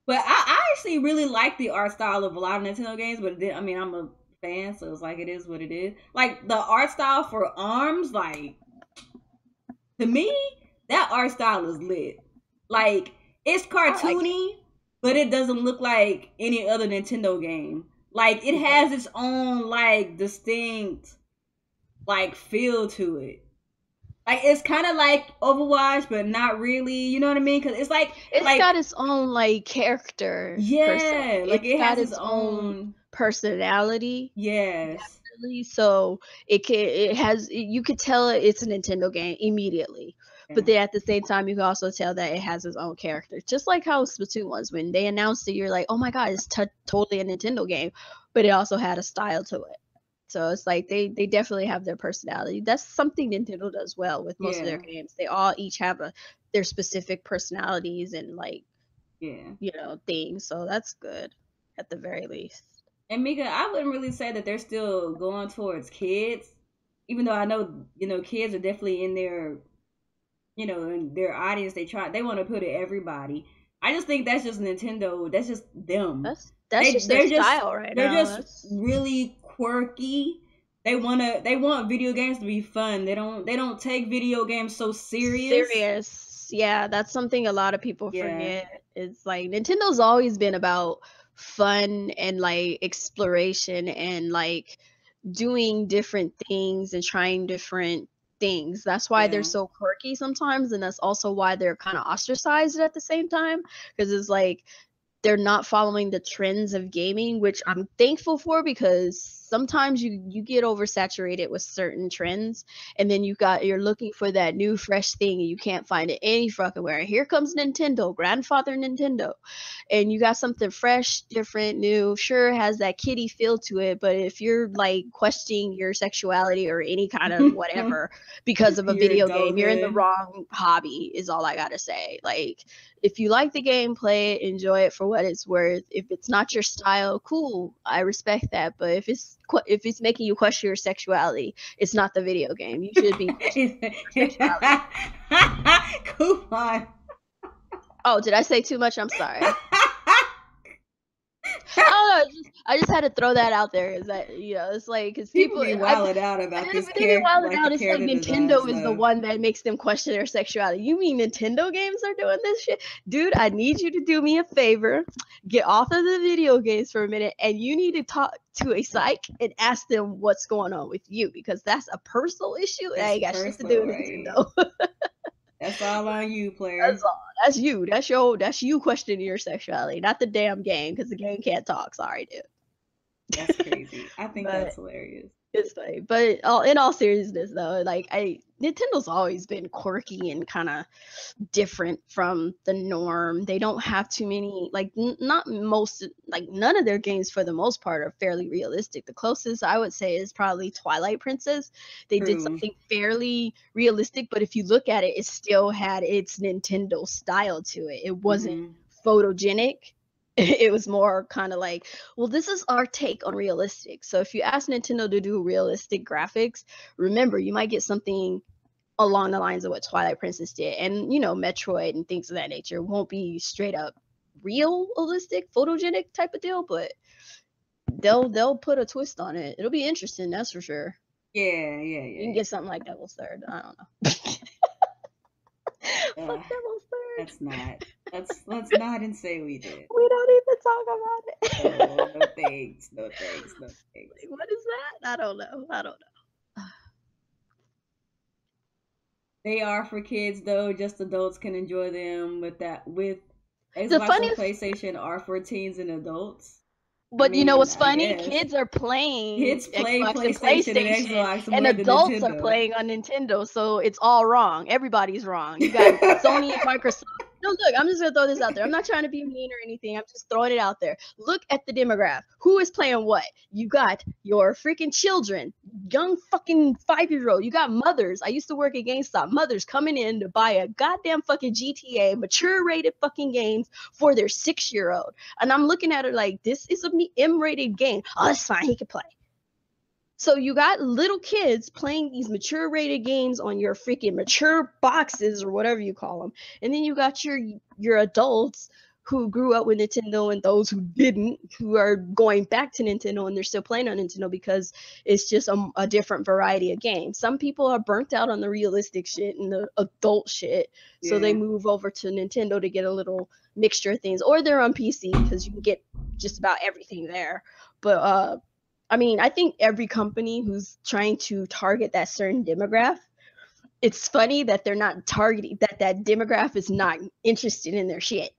Speaker 3: But I actually really like the art style of a lot of Nintendo games. But I mean, I'm a fan, so it's like it is what it is. Like the art style for Arms, like to me, that art style is lit. Like it's cartoony, but it doesn't look like any other Nintendo game. Like it has its own like distinct like feel to it. Like it's kind of like Overwatch, but not really. You know what I mean? Because it's like
Speaker 1: it's got its own like character.
Speaker 3: Yeah, like it has its own
Speaker 1: personality.
Speaker 3: Yes.
Speaker 1: Definitely. So you could tell it's a Nintendo game immediately. Yeah. But then at the same time, you can also tell that it has its own character. Just like how Splatoon was. When they announced it, you're like, oh my god, it's totally a Nintendo game. But it also had a style to it. So it's like they definitely have their personality. That's something Nintendo does well with most of their games. They all each have their specific personalities and like things. So that's good at the very least.
Speaker 3: And Mika, I wouldn't really say that they're still going towards kids. even though I know, you know, kids are definitely in their, you know, in their audience, they want to put it everybody. I just think that's just Nintendo. That's just them.
Speaker 1: That's just their style right now.
Speaker 3: They're just really quirky. They want video games to be fun. They don't take video games so serious.
Speaker 1: Yeah, that's something a lot of people forget. It's like Nintendo's always been about fun and like exploration and like doing different things and trying different things. That's why they're so quirky sometimes, and that's also why they're kind of ostracized at the same time, because it's like they're not following the trends of gaming, which I'm thankful for, because sometimes you get oversaturated with certain trends, and then you're looking for that new fresh thing and you can't find it any fucking where. Here comes Nintendo, grandfather Nintendo, and you got something fresh, different, new. Sure, has that kiddie feel to it, but if you're like questioning your sexuality or any kind of whatever because of a video game, you're in the wrong hobby, is all I gotta say. Like, if you like the game, play it, enjoy it for what it's worth. If it's not your style, cool, I respect that. But if it's making you question your sexuality, it's not the video game. You should be
Speaker 3: Kuuppon.
Speaker 1: Oh, did I say too much? I'm sorry. I just had to throw that out there. Is that, you know, it's like, because people
Speaker 3: be wilding out about this character.
Speaker 1: It's like Nintendo is the one that makes them question their sexuality. You mean Nintendo games are doing this shit? Dude, I need you to do me a favor. Get off of the video games for a minute, and you need to talk to a psych and ask them what's going on with you, because that's a personal issue and I ain't got shit to do with Nintendo.
Speaker 3: That's all on you, player.
Speaker 1: That's all. That's you. That's you questioning your sexuality, not the damn game, because the game can't talk. Sorry, dude.
Speaker 3: That's crazy. I think that's hilarious.
Speaker 1: It's funny, but in all seriousness, though, like Nintendo's always been quirky and kind of different from the norm. They don't have too many, like none of their games for the most part are fairly realistic. The closest I would say is probably Twilight Princess. They did something fairly realistic, but if you look at it, it still had its Nintendo style to it. It wasn't photogenic. It was more kind of like, well, this is our take on realistic. So if you ask Nintendo to do realistic graphics, remember, you might get something along the lines of what Twilight Princess did. And, you know, Metroid and things of that nature won't be straight up realistic, photogenic type of deal, but they'll put a twist on it. It'll be interesting, that's for sure.
Speaker 3: Yeah.
Speaker 1: You can get something like Devil's Third. I don't know. Fuck Devil's Third.
Speaker 3: Let's not and say we did.
Speaker 1: We don't even talk about it.
Speaker 3: No thanks. What
Speaker 1: is that? I don't know.
Speaker 3: They are for kids though. Just adults can enjoy them. With Xbox and PlayStation are for teens and adults.
Speaker 1: But you know what's funny? Kids are playing Xbox
Speaker 3: PlayStation and Xbox,
Speaker 1: and adults are playing on Nintendo, so it's all wrong. Everybody's wrong. You got Sony and Microsoft. No, look, I'm just gonna throw this out there. I'm not trying to be mean or anything. I'm just throwing it out there. Look at the demographic. Who is playing what? You got your freaking children, young fucking 5-year-old. You got mothers. I used to work at GameStop. Mothers coming in to buy a goddamn fucking GTA, mature rated fucking games for their 6-year-old. And I'm looking at her like, this is a M-rated game. Oh, that's fine. He can play. So you got little kids playing these mature rated games on your freaking mature boxes or whatever you call them. And then you got your adults who grew up with Nintendo and those who didn't, who are going back to Nintendo and they're still playing on Nintendo because it's just a different variety of games. Some people are burnt out on the realistic shit and the adult shit. So they move over to Nintendo to get a little mixture of things, or they're on PC because you can get just about everything there. But, I mean, I think every company who's trying to target that certain demographic, it's funny that they're not targeting, that demographic is not interested in their shit.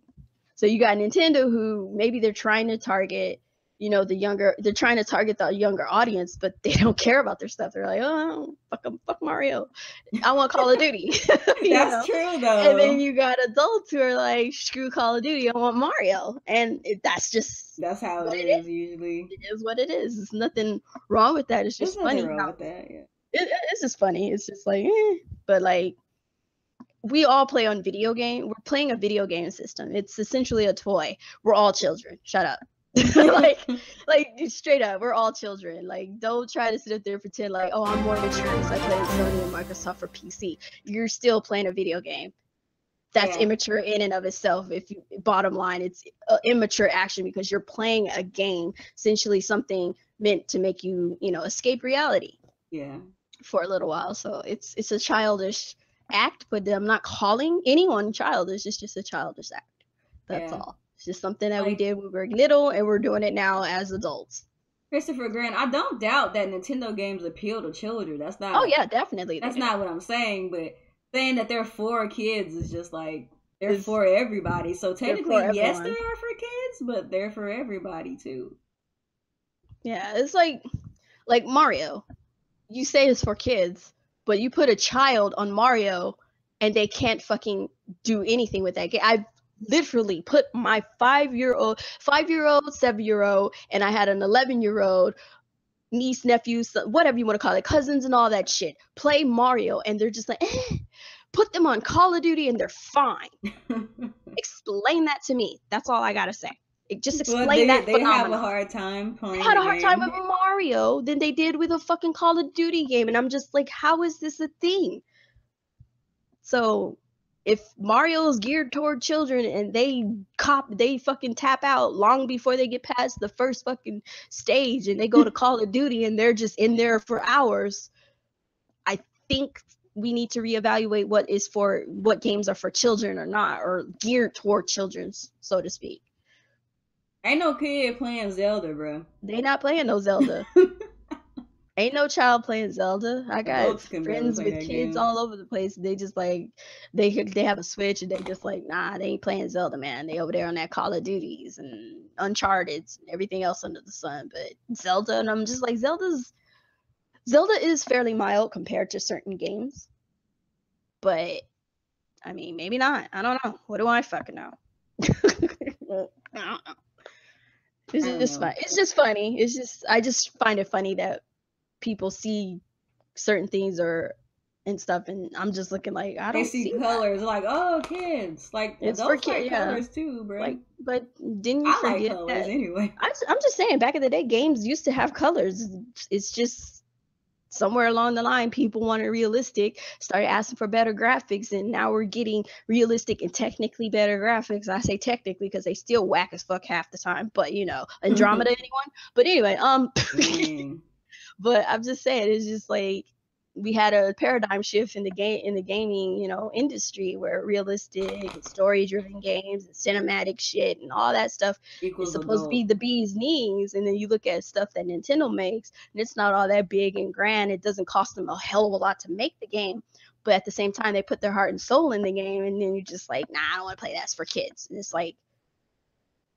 Speaker 1: So you got Nintendo who maybe they're trying to target, you know, they're trying to target the younger audience, but they don't care about their stuff. They're like, oh, fuck Mario. I want Call of Duty.
Speaker 3: That's true, though.
Speaker 1: And then you got adults who are like, screw Call of Duty, I want Mario. And that's
Speaker 3: how it is usually.
Speaker 1: It is what it is. There's nothing wrong with that. It's just funny. It's just funny. It's just like, but like, we all play on video game. We're playing a video game system. It's essentially a toy. We're all children. Shut up. like straight up, we're all children. Like, don't try to sit up there and pretend like, oh, I'm more mature because I play Sony and Microsoft for PC. You're still playing a video game. That's immature in and of itself. If you, bottom line, it's immature action because you're playing a game, essentially something meant to make you, you know, escape reality.
Speaker 3: Yeah.
Speaker 1: For a little while. So it's a childish act, but I'm not calling anyone childish. It's just a childish act. That's all. It's just something that we did when we were little, and we're doing it now as adults.
Speaker 3: Christopher Grant, I don't doubt that Nintendo games appeal to children. That's not.
Speaker 1: Oh yeah, definitely.
Speaker 3: That's not what I'm saying, but saying that they're for kids is just like they're for everybody. So technically, yes, they are for kids, but they're for everybody too.
Speaker 1: Yeah, it's like Mario. You say it's for kids, but you put a child on Mario and they can't fucking do anything with that game. I've literally put my 5-year-old, 7-year-old, and I had an 11-year-old niece, nephews, whatever you want to call it, cousins and all that shit, play Mario, and they're just like, put them on Call of Duty and they're fine. Explain that to me. That's all I gotta say. Just explain that
Speaker 3: phenomenon. They have a hard time playing.
Speaker 1: They had a hard time with Mario than they did with a fucking Call of Duty game, and I'm just like, how is this a thing? So, if Mario is geared toward children and they fucking tap out long before they get past the first fucking stage, and they go to Call of Duty and they're just in there for hours, I think we need to reevaluate what games are for children or not, or geared toward children, so to speak.
Speaker 3: Ain't no kid playing Zelda, bro.
Speaker 1: They not playing no Zelda. Ain't no child playing Zelda. I got friends with kids all over the place. They just like they have a Switch and they just like, nah, they ain't playing Zelda, man. They over there on that Call of Duties and Uncharted and everything else under the sun. But Zelda, and I'm just like, Zelda is fairly mild compared to certain games. But I mean, maybe not. I don't know. What do I fucking know? I don't know. It's just fun. It's just funny. It's just I just find it funny that people see certain things and stuff, and I'm just looking like I don't see
Speaker 3: colors. Like, oh, kids, like
Speaker 1: it's
Speaker 3: adults for kids, colors too, bro.
Speaker 1: Like, but didn't you forget
Speaker 3: like colors
Speaker 1: that?
Speaker 3: Anyway,
Speaker 1: I'm just saying, back in the day, games used to have colors. It's just somewhere along the line, people wanted realistic, started asking for better graphics, and now we're getting realistic and technically better graphics. I say technically because they still whack as fuck half the time, but you know, Andromeda, anyone? But anyway, but I'm just saying, it's just like we had a paradigm shift in the gaming, you know, industry, where realistic and story-driven games and cinematic shit and all that stuff is supposed to be the bee's knees. And then you look at stuff that Nintendo makes, and it's not all that big and grand. It doesn't cost them a hell of a lot to make the game, but at the same time, they put their heart and soul in the game. And then you're just like, nah, I don't want to play that. It's for kids. And it's like,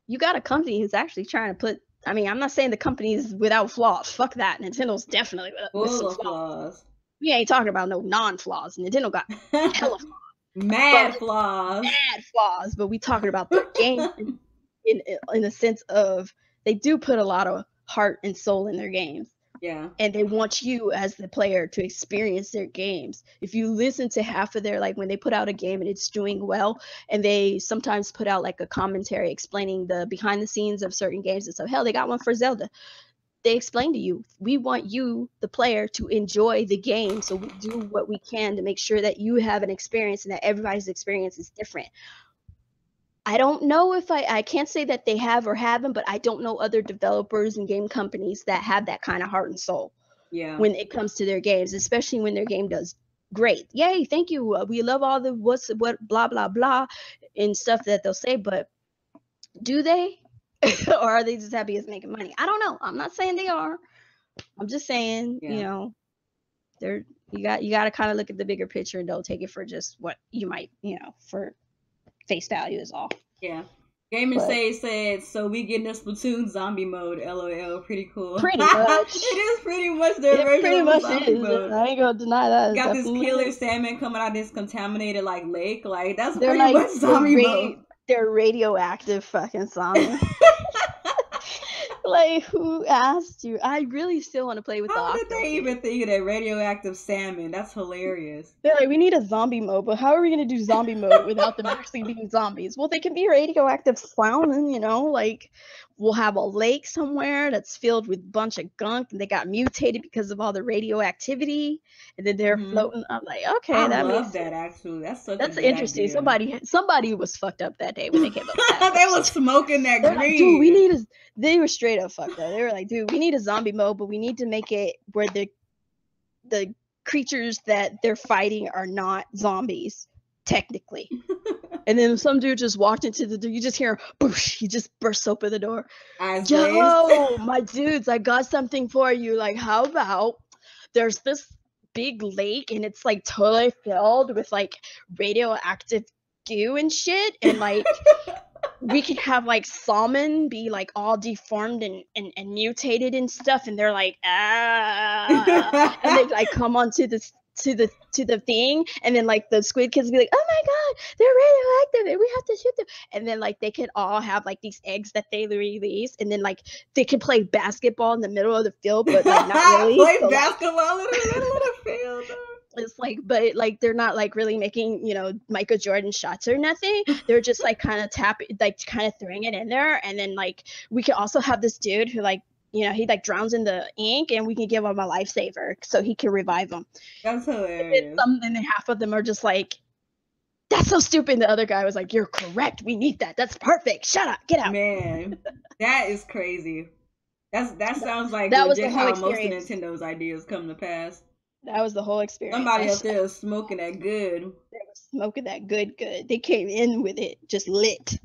Speaker 1: you got a company who's actually trying to put. I mean, I'm not saying the company is without flaws. Fuck that. Nintendo's definitely with some flaws. We ain't talking about no non-flaws. Nintendo got hella flaws.
Speaker 3: Mad flaws.
Speaker 1: But we talking about their game in the sense of they do put a lot of heart and soul in their games.
Speaker 3: Yeah.
Speaker 1: And they want you as the player to experience their games. If you listen to half of their, like when they put out a game and it's doing well, and they sometimes put out like a commentary explaining the behind the scenes of certain games and stuff. Hell, they got one for Zelda. They explain to you, we want you, the player, to enjoy the game. So we do what we can to make sure that you have an experience and that everybody's experience is different. I don't know if I can't say that they have or haven't, but I don't know other developers and game companies that have that kind of heart and soul.
Speaker 3: Yeah.
Speaker 1: When it comes to their games, especially when their game does great. Yay, thank you. We love all the what blah blah blah and stuff that they'll say, but do they? Or are they just happy as making money? I don't know. I'm not saying they are. I'm just saying, you know, you got to kind of look at the bigger picture and don't take it for just what you might, you know, for face value is all.
Speaker 3: Yeah. Gamer said, so we getting a Splatoon zombie mode, LOL. Pretty cool.
Speaker 1: Pretty much.
Speaker 3: It is pretty much the original zombie mode.
Speaker 1: I ain't gonna deny that.
Speaker 3: Got this killer salmon coming out of this contaminated like lake. Like that's pretty much zombie mode.
Speaker 1: They're radioactive fucking zombies. Like, who asked you? I really still want to play with the
Speaker 3: How did they even think of that radioactive salmon? That's hilarious.
Speaker 1: They're like, we need a zombie mode, but how are we going to do zombie mode without them actually being zombies? Well, they can be radioactive salmon, you know, like we'll have a lake somewhere that's filled with a bunch of gunk and they got mutated because of all the radioactivity and then they're floating. I'm like, okay,
Speaker 3: I
Speaker 1: that
Speaker 3: love
Speaker 1: makes
Speaker 3: that
Speaker 1: sense.
Speaker 3: actually. That's such
Speaker 1: That's
Speaker 3: a good
Speaker 1: interesting.
Speaker 3: idea.
Speaker 1: Somebody was fucked up that day when they came up with that.
Speaker 3: They was smoking that green.
Speaker 1: Like, dude, we need they were straight up fucked up. They were like, dude, we need a zombie mode, but we need to make it where the creatures that they're fighting are not zombies, technically. And then some dude just walked into the door. You just hear boosh. He just bursts open the door. Yo, my dudes, I got something for you. Like, how about there's this big lake and it's like totally filled with like radioactive goo and shit, and like we could have like salmon be like all deformed and mutated and stuff, and they're like and they like come onto this to the thing, and then like the squid kids be like, oh my god, they're radioactive and we have to shoot them, and then like they could all have like these eggs that they release, and then like they can play basketball in the middle of the field, but like not really
Speaker 3: play basketball in the middle of the field.
Speaker 1: It's like, but like they're not like really making, you know, Michael Jordan shots or nothing. They're just like kind of kind of throwing it in there, and then like we could also have this dude who like, you know, he like drowns in the ink, and we can give him a lifesaver so he can revive him.
Speaker 3: That's hilarious.
Speaker 1: And then half of them are just like, that's so stupid. And the other guy was like, you're correct. We need that. That's perfect. Shut up. Get out.
Speaker 3: Man, that is crazy. That sounds like
Speaker 1: that was
Speaker 3: legit
Speaker 1: the whole
Speaker 3: how
Speaker 1: experience.
Speaker 3: Most of Nintendo's ideas come to pass.
Speaker 1: That was the whole experience.
Speaker 3: Somebody up there was smoking that good.
Speaker 1: They were smoking that good. They came in with it just lit.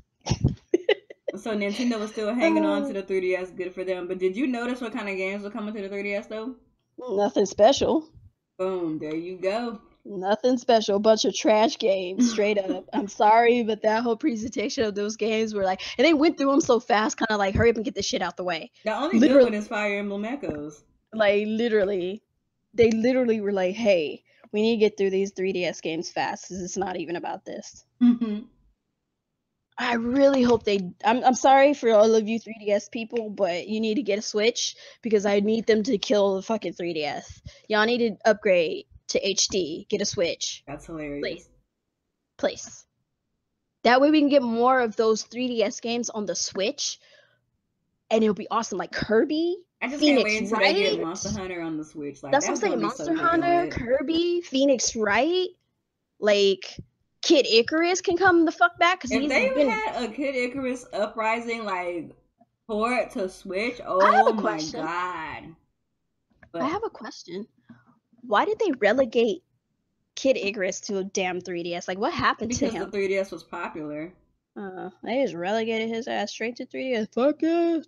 Speaker 3: So Nintendo was still hanging on to the 3DS. Good for them. But did you notice what kind of games were coming to the 3DS though?
Speaker 1: Nothing special.
Speaker 3: Boom, there you go.
Speaker 1: Nothing special. A bunch of trash games, straight up. I'm sorry, but that whole presentation of those games were like, and they went through them so fast, kind of like, hurry up and get this shit out the way.
Speaker 3: The only good one is Fire Emblem Echoes.
Speaker 1: Like they literally were like, hey, we need to get through these 3DS games fast because it's not even about this. I really hope I'm sorry for all of you 3DS people, but you need to get a Switch because I need them to kill the fucking 3DS. Y'all need to upgrade to HD. Get a Switch.
Speaker 3: That's hilarious.
Speaker 1: Please. That way we can get more of those 3DS games on the Switch, and it'll be awesome. Like Kirby.
Speaker 3: I just
Speaker 1: Phoenix
Speaker 3: can't wait until they get Monster Hunter on the Switch. Like,
Speaker 1: that's what I'm saying. Monster Hunter, Kirby, Phoenix Wright, like Kid Icarus can come the fuck back because
Speaker 3: if they had a Kid Icarus Uprising like port to Switch, oh my god!
Speaker 1: But I have a question. Why did they relegate Kid Icarus to a damn 3DS? Like, what happened to him?
Speaker 3: Because the 3DS was popular.
Speaker 1: They just relegated his ass straight to 3DS. Fuck it.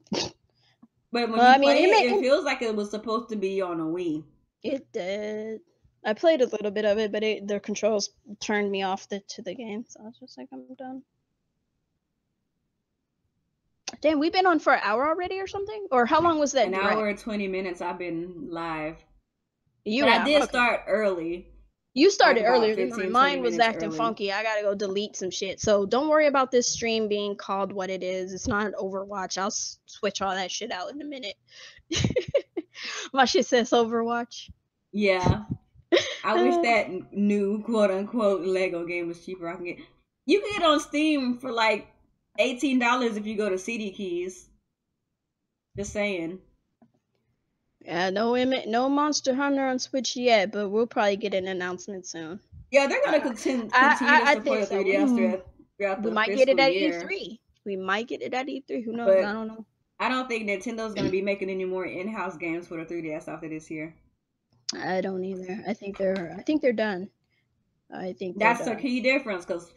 Speaker 3: But when you play it feels like it was supposed to be on a Wii.
Speaker 1: It did. I played a little bit of it, but the controls turned me off to the game, so I was just like, I'm done. Damn, we've been on for an hour already or something? Or how long was that?
Speaker 3: An hour and 20 minutes I've been live.
Speaker 1: But
Speaker 3: I did start early.
Speaker 1: You started earlier than mine. Mine was acting funky. I gotta go delete some shit. So don't worry about this stream being called what it is. It's not an Overwatch. I'll switch all that shit out in a minute. My shit says Overwatch.
Speaker 3: Yeah. I wish that new quote unquote Lego game was cheaper. You can get on Steam for like $18 if you go to CD Keys. Just saying.
Speaker 1: Yeah, no Monster Hunter on Switch yet, but we'll probably get an announcement soon.
Speaker 3: Yeah, they're gonna continue to support 3DS throughout the
Speaker 1: We might get it at E3. We might get it at E3. Who knows? I don't know.
Speaker 3: I don't think Nintendo's gonna be making any more in-house games for the 3DS after this year.
Speaker 1: I don't either. I think they're done. I think
Speaker 3: that's the key difference, because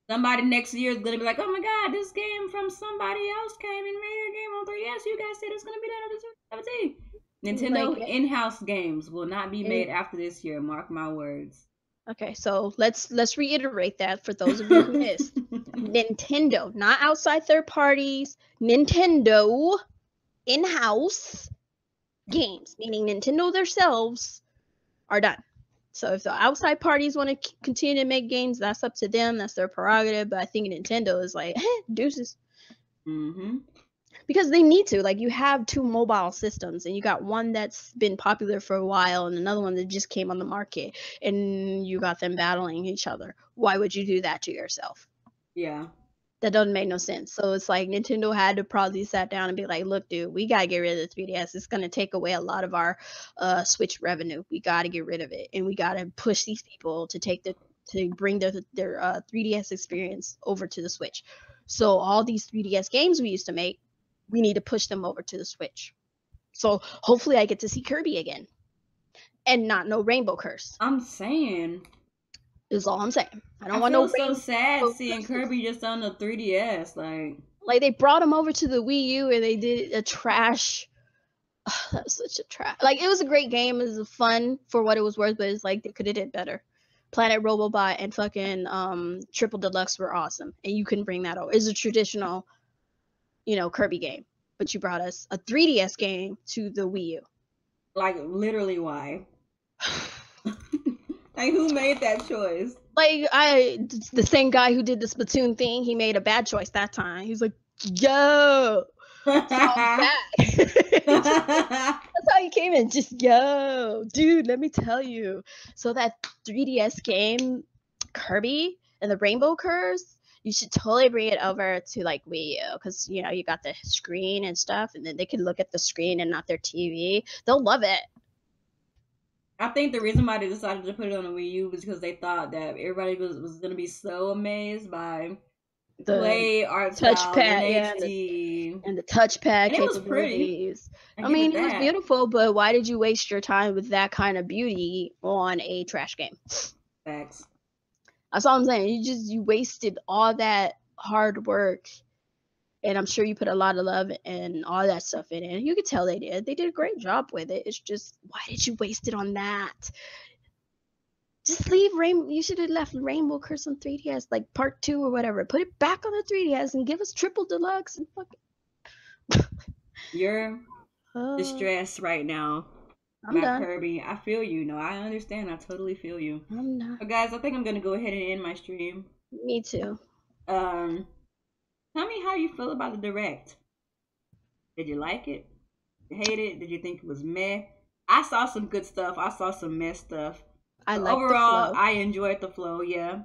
Speaker 3: somebody next year is gonna be like, oh my god, this game from somebody else came and made a game on 3DS. You guys said it's gonna be done on 2017. Nintendo in-house games will not be made after this year. Mark my words.
Speaker 1: Okay, so let's reiterate that for those of you who missed. Nintendo, not outside third parties. Nintendo in-house games, meaning Nintendo themselves, are done. So if the outside parties want to continue to make games, that's up to them. That's their prerogative. But I think Nintendo is like, deuces. Because they need to. Like, you have 2 mobile systems, and you got one that's been popular for a while and another one that just came on the market, and you got them battling each other. Why would you do that to yourself?
Speaker 3: Yeah.
Speaker 1: That doesn't make no sense. So it's like Nintendo had to probably sat down and be like, look, dude, we got to get rid of the 3DS. It's going to take away a lot of our Switch revenue. We got to get rid of it. And we got to push these people to bring their 3DS experience over to the Switch. So all these 3DS games we used to make, we need to push them over to the Switch. So hopefully I get to see Kirby again. And not no Rainbow Curse.
Speaker 3: I'm saying.
Speaker 1: Is all I'm saying. I don't
Speaker 3: I
Speaker 1: want
Speaker 3: feel
Speaker 1: no
Speaker 3: so
Speaker 1: Rainbow
Speaker 3: sad seeing
Speaker 1: Curses.
Speaker 3: Kirby just on the 3DS.
Speaker 1: Like they brought him over to the Wii U and they did a trash. Oh, that was such a trash. Like, it was a great game. It was fun for what it was worth, but it's like they could have did better. Planet Robobot and fucking Triple Deluxe were awesome, and you couldn't bring that over. It's a traditional, Kirby game, but you brought us a 3DS game to the Wii U.
Speaker 3: Like, literally, why? Like, who made that choice?
Speaker 1: Like, the same guy who did the Splatoon thing, he made a bad choice that time. He's like, yo, that's how he came in. Just, yo, dude, let me tell you. So that 3DS game, Kirby and the Rainbow Curse, you should totally bring it over to like Wii U, because you got the screen and stuff, and then they can look at the screen and not their TV. They'll love it.
Speaker 3: I think the reason why they decided to put it on the Wii U was because they thought that everybody was going to be so amazed by the play art
Speaker 1: touchpad
Speaker 3: and
Speaker 1: HD and the touchpad.
Speaker 3: And it was pretty.
Speaker 1: I mean, it was beautiful, but why did you waste your time with that kind of beauty on a trash game?
Speaker 3: Facts.
Speaker 1: That's all I'm saying. You wasted all that hard work, and I'm sure you put a lot of love and all that stuff in it. And you could tell they did. They did a great job with it. It's just, why did you waste it on that? Just leave You should have left Rainbow Curse on 3DS, like part 2 or whatever. Put it back on the 3DS and give us Triple Deluxe and fucking.
Speaker 3: You're distressed right now.
Speaker 1: I'm done.
Speaker 3: Kirby, I feel you. No, I understand. I totally feel you.
Speaker 1: I'm not.
Speaker 3: But guys, I think I'm gonna go ahead and end my stream.
Speaker 1: Me too.
Speaker 3: Tell me how you feel about the Direct. Did you like it? Did you hate it? Did you think it was meh? I saw some good stuff. I saw some meh stuff. Overall, I enjoyed the flow. Yeah.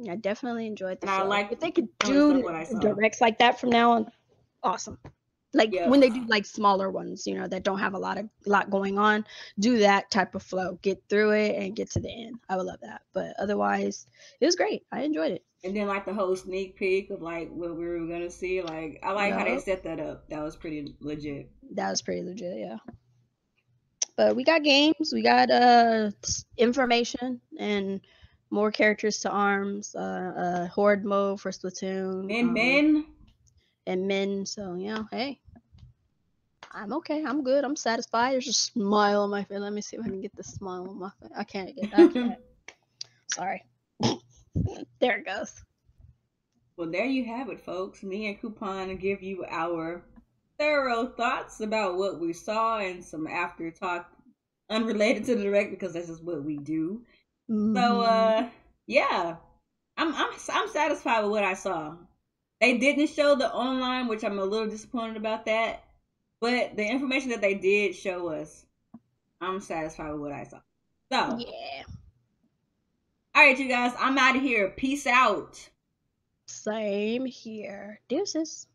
Speaker 1: I definitely enjoyed the flow.
Speaker 3: I like
Speaker 1: if they could do Directs like that from now on, awesome. Like when they do like smaller ones, that don't have a lot going on, do that type of flow. Get through it and get to the end. I would love that. But otherwise, it was great. I enjoyed it.
Speaker 3: And then like the whole sneak peek of like what we were gonna see. Like I like how they set that up. That was pretty legit.
Speaker 1: That was pretty legit, yeah. But we got games, we got information and more characters to arms, horde mode for Splatoon. And men, so hey. I'm okay. I'm good. I'm satisfied. There's a smile on my face. Let me see if I can get the smile on my face. I can't. Sorry. There it goes.
Speaker 3: Well, there you have it, folks. Me and Kuuppon give you our thorough thoughts about what we saw and some after talk unrelated to the Direct, because that's just what we do. Mm-hmm. So, yeah. I'm satisfied with what I saw. They didn't show the online, which I'm a little disappointed about that. But the information that they did show us, I'm satisfied with what I saw. So, yeah. All right, you guys, I'm out of here. Peace out.
Speaker 1: Same here. Deuces.